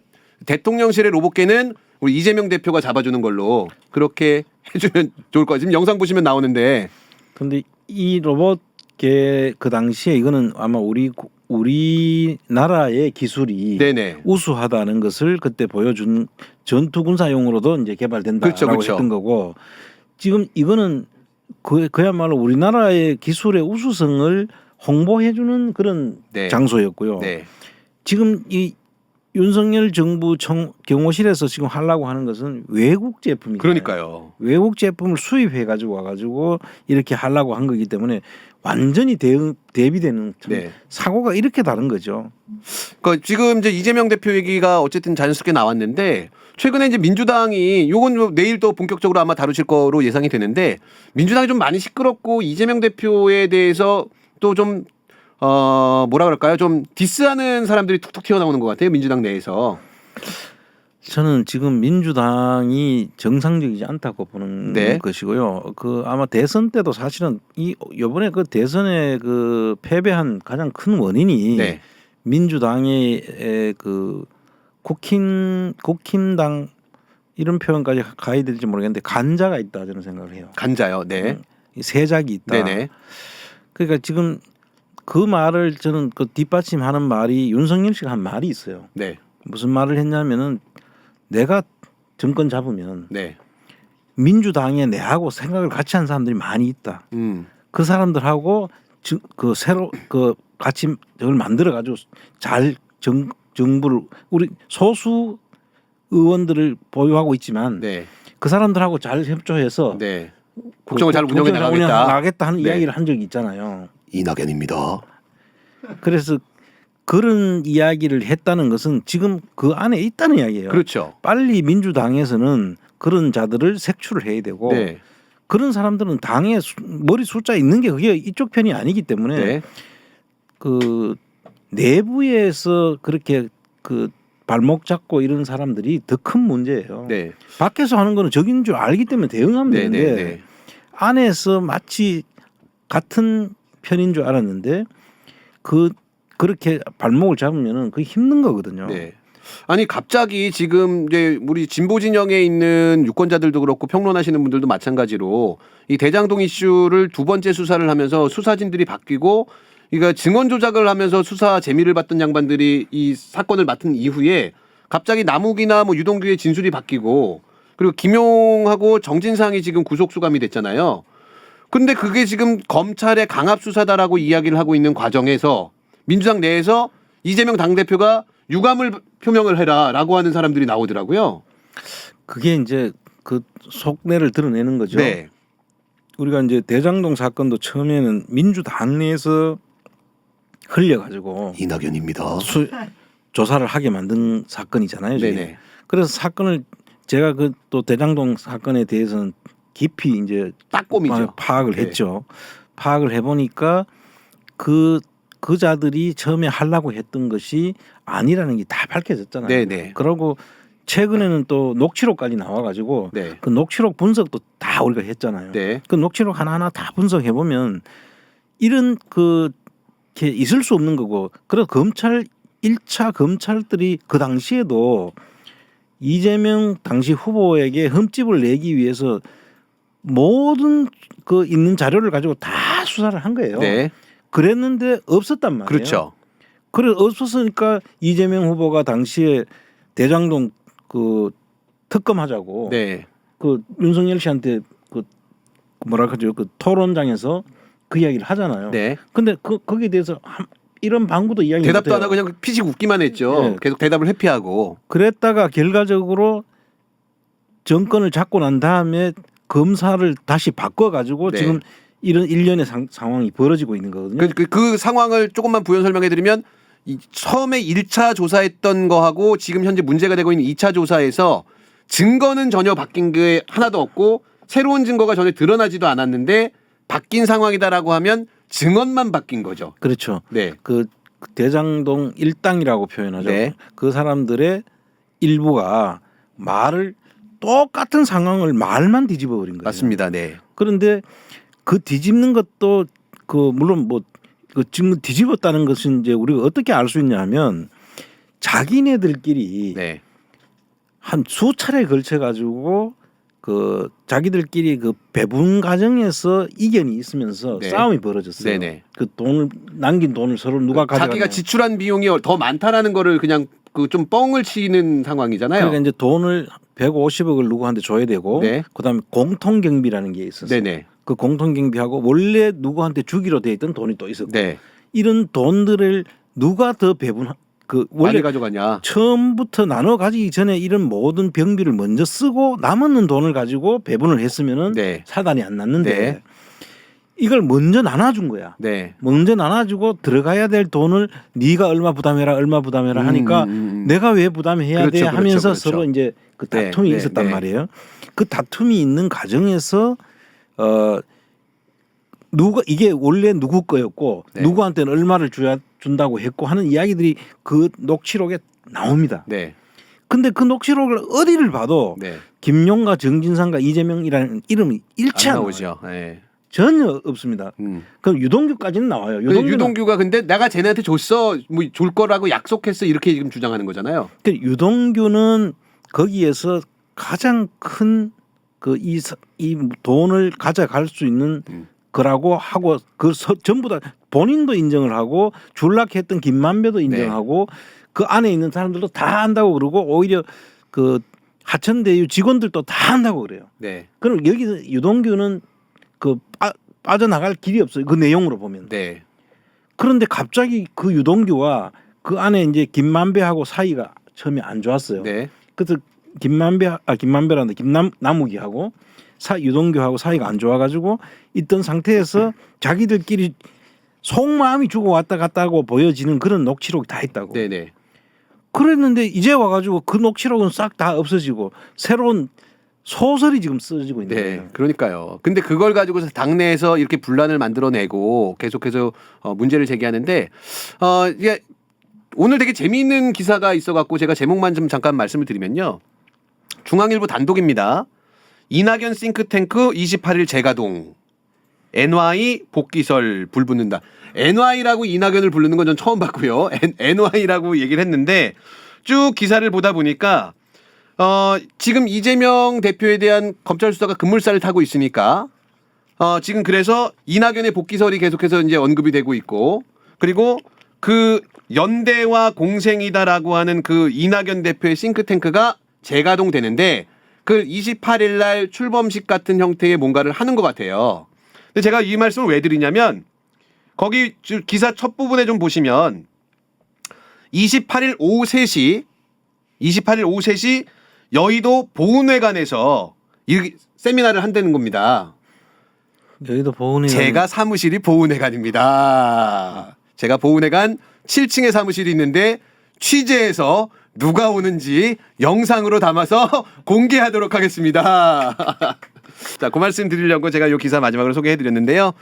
대통령실의 로봇계는 우리 이재명 대표가 잡아주는 걸로 그렇게 해주면 좋을 것 같아요. 지금 영상 보시면 나오는데.
근데 이 로봇계 그 당시에 이거는 아마 우리나라의 기술이
네네.
우수하다는 것을 그때 보여준 전투군사용으로도 이제 개발된다라고
그렇죠.
했던 거고 지금 이거는 그야말로 우리나라의 기술의 우수성을 홍보해주는 그런
네.
장소였고요.
네.
지금 이 윤석열 정부 경호실에서 지금 하려고 하는 것은 외국 제품이에요.
그러니까요.
외국 제품을 수입해 가지고 와가지고 이렇게 하려고 한 거기 때문에 완전히 대비되는
네.
사고가 이렇게 다른 거죠.
그러니까 지금 이제 이재명 대표 얘기가 어쨌든 자연스럽게 나왔는데 최근에 이제 민주당이 요건 뭐 내일 또 본격적으로 아마 다루실 거로 예상이 되는데 민주당이 좀 많이 시끄럽고 이재명 대표에 대해서 또 좀 뭐라 그럴까요? 좀 디스하는 사람들이 툭툭 튀어나오는 것 같아요. 민주당 내에서.
저는 지금 민주당이 정상적이지 않다고 보는
네.
것이고요. 그 아마 대선 때도 사실은 이번에 그 대선에 그 패배한 가장 큰 원인이
네.
민주당의 그 국힘당 이런 표현까지 가야 될지 모르겠는데 간자가 있다 저는 생각을 해요.
간자요. 네.
세작이 있다.
네네.
그러니까 지금 그 말을 저는 그 뒷받침하는 말이 윤석열 씨가 한 말이 있어요.
네.
무슨 말을 했냐면은 내가 정권 잡으면
네.
민주당에 내하고 생각을 같이 한 사람들이 많이 있다. 그 사람들하고 그 새로 그 같이 저걸 만들어 가지고 잘 정부를 우리 소수 의원들을 보유하고 있지만
네.
그 사람들하고 잘 협조해서
네. 국정을 잘 운영해
국정을
나가겠다.
하는
네.
이야기를 한 적이 있잖아요.
이낙연입니다.
그래서 그런 이야기를 했다는 것은 지금 그 안에 있다는 이야기예요.
그렇죠.
빨리 민주당에서는 그런 자들을 색출을 해야 되고
네.
그런 사람들은 당에 머리 숫자 있는 게 그게 이쪽 편이 아니기 때문에
네.
그 내부에서 그렇게 그 발목 잡고 이런 사람들이 더 큰 문제예요.
네.
밖에서 하는 거는 적인 줄 알기 때문에 대응하면
네.
되는데
네.
안에서 마치 같은 편인 줄 알았는데 그렇게 발목을 잡으면은 그게 힘든 거거든요.
네. 아니 갑자기 지금 이제 우리 진보 진영에 있는 유권자들도 그렇고 평론하시는 분들도 마찬가지로 이 대장동 이슈를 두 번째 수사를 하면서 수사진들이 바뀌고 그러니까 증언 조작을 하면서 수사 재미를 봤던 양반들이 이 사건을 맡은 이후에 갑자기 남욱이나 뭐 유동규의 진술이 바뀌고 그리고 김용하고 정진상이 지금 구속 수감이 됐잖아요. 근데 그게 지금 검찰의 강압 수사다라고 이야기를 하고 있는 과정에서 민주당 내에서 이재명 당대표가 유감을 표명을 해라라고 하는 사람들이 나오더라고요.
그게 이제 그 속내를 드러내는 거죠.
네.
우리가 이제 대장동 사건도 처음에는 민주당 내에서 흘려가지고
이낙연입니다.
조사를 하게 만든 사건이잖아요. 저게.
네네.
그래서 사건을 제가 그 또 대장동 사건에 대해서는 깊이 이제
따꼼이죠.
파악을
네.
했죠. 파악을 해보니까 그자들이 처음에 하려고 했던 것이 아니라는 게 다 밝혀졌잖아요.
네네.
그러고 최근에는 또 녹취록까지 나와가지고
네.
그 녹취록 분석도 다 우리가 했잖아요.
네.
그 녹취록 하나하나 다 분석해 보면 이런 게 있을 수 없는 거고, 그래서 검찰 1차 검찰들이 그 당시에도 이재명 당시 후보에게 흠집을 내기 위해서 모든 그 있는 자료를 가지고 다 수사를 한 거예요.
네.
그랬는데 없었단 말이에요.
그렇죠.
그래 없었으니까 이재명 후보가 당시에 대장동 그 특검하자고
네.
그 윤석열 씨한테 그 뭐라 그러죠, 그 토론장에서 그 이야기를 하잖아요.
네.
근데 거기에 대해서 이런 방구도 이야기
대답도
못해요.
안 하고 그냥 피식 웃기만 했죠.
네.
계속 대답을 회피하고.
그랬다가 결과적으로 정권을 잡고 난 다음에 검사를 다시 바꿔가지고
네.
지금 이런 일련의 상황이 벌어지고 있는 거거든요.
그 상황을 조금만 부연 설명해드리면 처음에 1차 조사했던 거하고 지금 현재 문제가 되고 있는 2차 조사에서 증거는 전혀 바뀐 게 하나도 없고 새로운 증거가 전혀 드러나지도 않았는데 바뀐 상황이다라고 하면 증언만 바뀐 거죠.
그렇죠.
네.
그 대장동 일당이라고 표현하죠.
네.
그 사람들의 일부가 말을 똑같은 상황을 말만 뒤집어 버린 거예요.
맞습니다. 네.
그런데 그 뒤집는 것도 그 물론 뭐 그 지금 뒤집었다는 것은 이제 우리가 어떻게 알 수 있냐면 자기네들끼리
네.
한 수차례 걸쳐 가지고 그 자기들끼리 그 배분 과정에서 이견이 있으면서
네.
싸움이 벌어졌어요.
네네.
그 돈을 남긴 돈을 서로 누가 가져가냐.
자기가 지출한 비용이 더 많다라는 거를 그냥 그 좀 뻥을 치는 상황이잖아요.
그러니까 이제 돈을 150억을 누구한테 줘야 되고,
네.
그다음에 공통 경비라는 게 있었어요.
네네.
그 공통 경비하고 원래 누구한테 주기로 돼 있던 돈이 또 있었고,
네.
이런 돈들을 누가 더 배분 그
많이
원래
가져가냐.
처음부터 나눠 가지기 전에 이런 모든 병비를 먼저 쓰고 남는 돈을 가지고 배분을 했으면은
네.
사단이 안 났는데
네.
이걸 먼저 나눠준 거야.
네.
먼저 나눠주고 들어가야 될 돈을 네가 얼마 부담해라 하니까 내가 왜 부담해야 돼
그렇죠,
하면서
그렇죠.
서로 이제 그
네,
다툼이
네,
있었단
네.
말이에요. 그 다툼이 있는 과정에서 누가 이게 원래 누구 거였고
네.
누구한테는 얼마를 준다고 했고 하는 이야기들이 그 녹취록에 나옵니다.
네.
근데 그 녹취록을 어디를 봐도
네.
김용과 정진상과 이재명이라는 이름이 일치
안
안
나오죠.
나오죠.
네.
전혀 없습니다. 그럼 유동규까지는 나와요.
유동규가 근데 내가 쟤네한테 줬어, 뭐 줄 거라고 약속했어 이렇게 지금 주장하는 거잖아요.
유동규는 거기에서 가장 큰 그 이 돈을 가져갈 수 있는 거라고 하고 전부 다 본인도 인정을 하고 줄락했던 김만배도 인정하고 그 안에 있는 사람들도 다 안다고 그러고 오히려 그 하천대유 직원들도 다 안다고 그래요.
네.
그럼 여기서 유동규는 그 빠져나갈 길이 없어요. 그 내용으로 보면.
네.
그런데 갑자기 그 유동규와 그 안에 이제 김만배하고 사이가 처음에 안 좋았어요.
네.
그래서 김남욱이하고 유동규하고 사이가 안 좋아가지고 있던 상태에서 자기들끼리 속마음이 주고 왔다 갔다 하고 보여지는 그런 녹취록이 다 있다고.
네네.
그랬는데 이제 와가지고 그 녹취록은 싹 다 없어지고 새로운 소설이 지금 써지고 있는
네,
거예요.
그러니까요. 근데 그걸 가지고서 당내에서 이렇게 분란을 만들어내고 계속해서 문제를 제기하는데 이게 오늘 되게 재미있는 기사가 있어갖고 제가 제목만 좀 잠깐 말씀을 드리면요. 중앙일보 단독입니다. 이낙연 싱크탱크 28일 재가동. NY 복귀설 불붙는다. NY라고 이낙연을 부르는 건 전 처음 봤고요. NY라고 얘기를 했는데 쭉 기사를 보다 보니까 지금 이재명 대표에 대한 검찰 수사가 급물살을 타고 있으니까 지금 그래서 이낙연의 복귀설이 계속해서 이제 언급이 되고 있고, 그리고 그 연대와 공생이다라고 하는 그 이낙연 대표의 싱크탱크가 재가동되는데 그 28일 날 출범식 같은 형태의 뭔가를 하는 것 같아요. 근데 제가 이 말씀을 왜 드리냐면 거기 기사 첫 부분에 좀 보시면 28일 오후 3시 여의도 보훈회관에서 이 세미나를 한다는 겁니다.
여의도 보훈회관.
제가 사무실이 보훈회관입니다. 제가 보훈회관 7층에 사무실이 있는데 취재해서 누가 오는지 영상으로 담아서 공개하도록 하겠습니다. 자, 그 말씀 드리려고 제가 이 기사 마지막으로 소개해드렸는데요.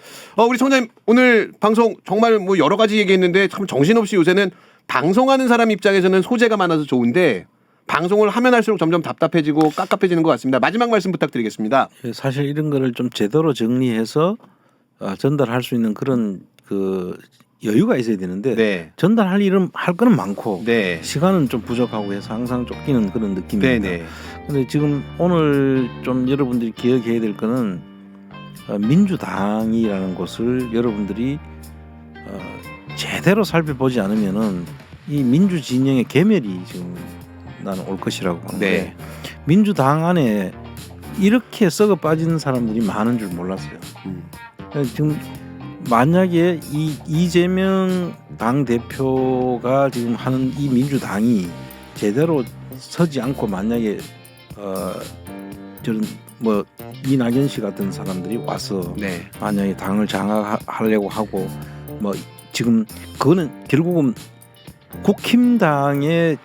우리 총장님 오늘 방송 정말 뭐 여러 가지 얘기했는데 참 정신없이 요새는 방송하는 사람 입장에서는 소재가 많아서 좋은데 방송을 하면 할수록 점점 답답해지고 깝깝해지는 것 같습니다. 마지막 말씀 부탁드리겠습니다.
사실 이런 거를 좀 제대로 정리해서 전달할 수 있는 그런 그 여유가 있어야 되는데
네.
전달할 일은 할 거는 많고
네.
시간은 좀 부족하고 해서 항상 쫓기는 그런 느낌입니다.
네네.
근데 지금 오늘 좀 여러분들이 기억해야 될 거는 민주당이라는 것을 여러분들이 제대로 살펴보지 않으면은 이 민주 진영의 계멸이 지금 나는 올 것이라고 보는데
네.
민주당 안에 이렇게 썩어 빠지는 사람들이 많은 줄 몰랐어요. 지금 만약에 이 이재명 당 대표가 지금 하는 이 민주당이 제대로 서지 않고 만약에 저런 뭐 이낙연 씨 같은 사람들이 와서
네.
만약에 당을 장악하려고 하고 뭐 지금 그거는 결국은 국힘당의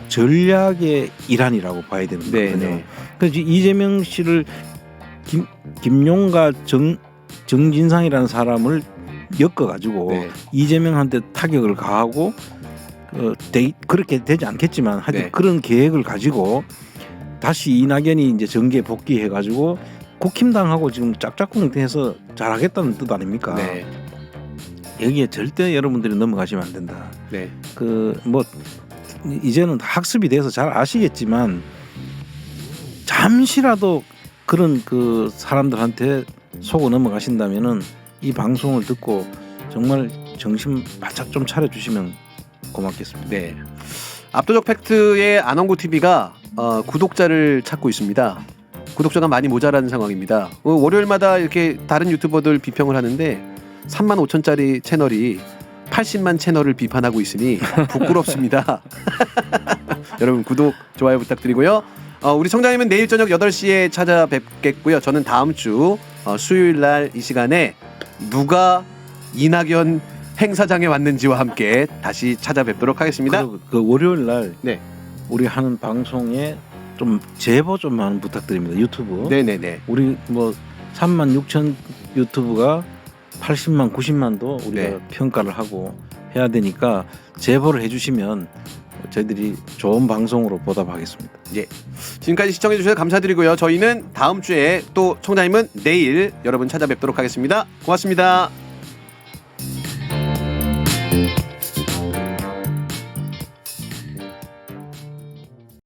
전략의 일환이라고 봐야 되는 거거든요.
네.
그래서 이재명 씨를 김용과 정진상이라는 사람을 엮어가지고
네.
이재명한테 타격을 가하고 그렇게 되지 않겠지만 하여튼
네.
그런 계획을 가지고 다시 이낙연이 이제 정계에 복귀해가지고 국힘당하고 지금 짝짝꿍해서 잘하겠다는 뜻 아닙니까?
네.
여기에 절대 여러분들이 넘어가시면 안 된다.
네.
그 뭐 이제는 학습이 돼서 잘 아시겠지만 잠시라도 그런 그 사람들한테 속어 넘어가신다면은 이 방송을 듣고 정말 정신 바짝 좀 차려주시면 고맙겠습니다.
네. 압도적 팩트의 안원구 TV가 구독자를 찾고 있습니다. 구독자가 많이 모자라는 상황입니다. 월요일마다 이렇게 다른 유튜버들 비평을 하는데 3만 5천짜리 채널이 80만 채널을 비판하고 있으니 부끄럽습니다. 여러분 구독, 좋아요 부탁드리고요. 우리 총장님은 내일 저녁 8시에 찾아뵙겠고요. 저는 다음 주 수요일 날 이 시간에 누가 이낙연 행사장에 왔는지와 함께 다시 찾아뵙도록 하겠습니다.
그 월요일 날
네.
우리 하는 방송에 좀 제보 좀 많이 부탁드립니다. 유튜브.
네네네.
우리 뭐 3만 6천 유튜브가 80만 90만도 우리가
네.
평가를 하고 해야 되니까 제보를 해주시면 저희들이 좋은 방송으로 보답하겠습니다.
예. 지금까지 시청해 주셔서 감사드리고요. 저희는 다음 주에 또 총장님은 내일 여러분 찾아뵙도록 하겠습니다. 고맙습니다.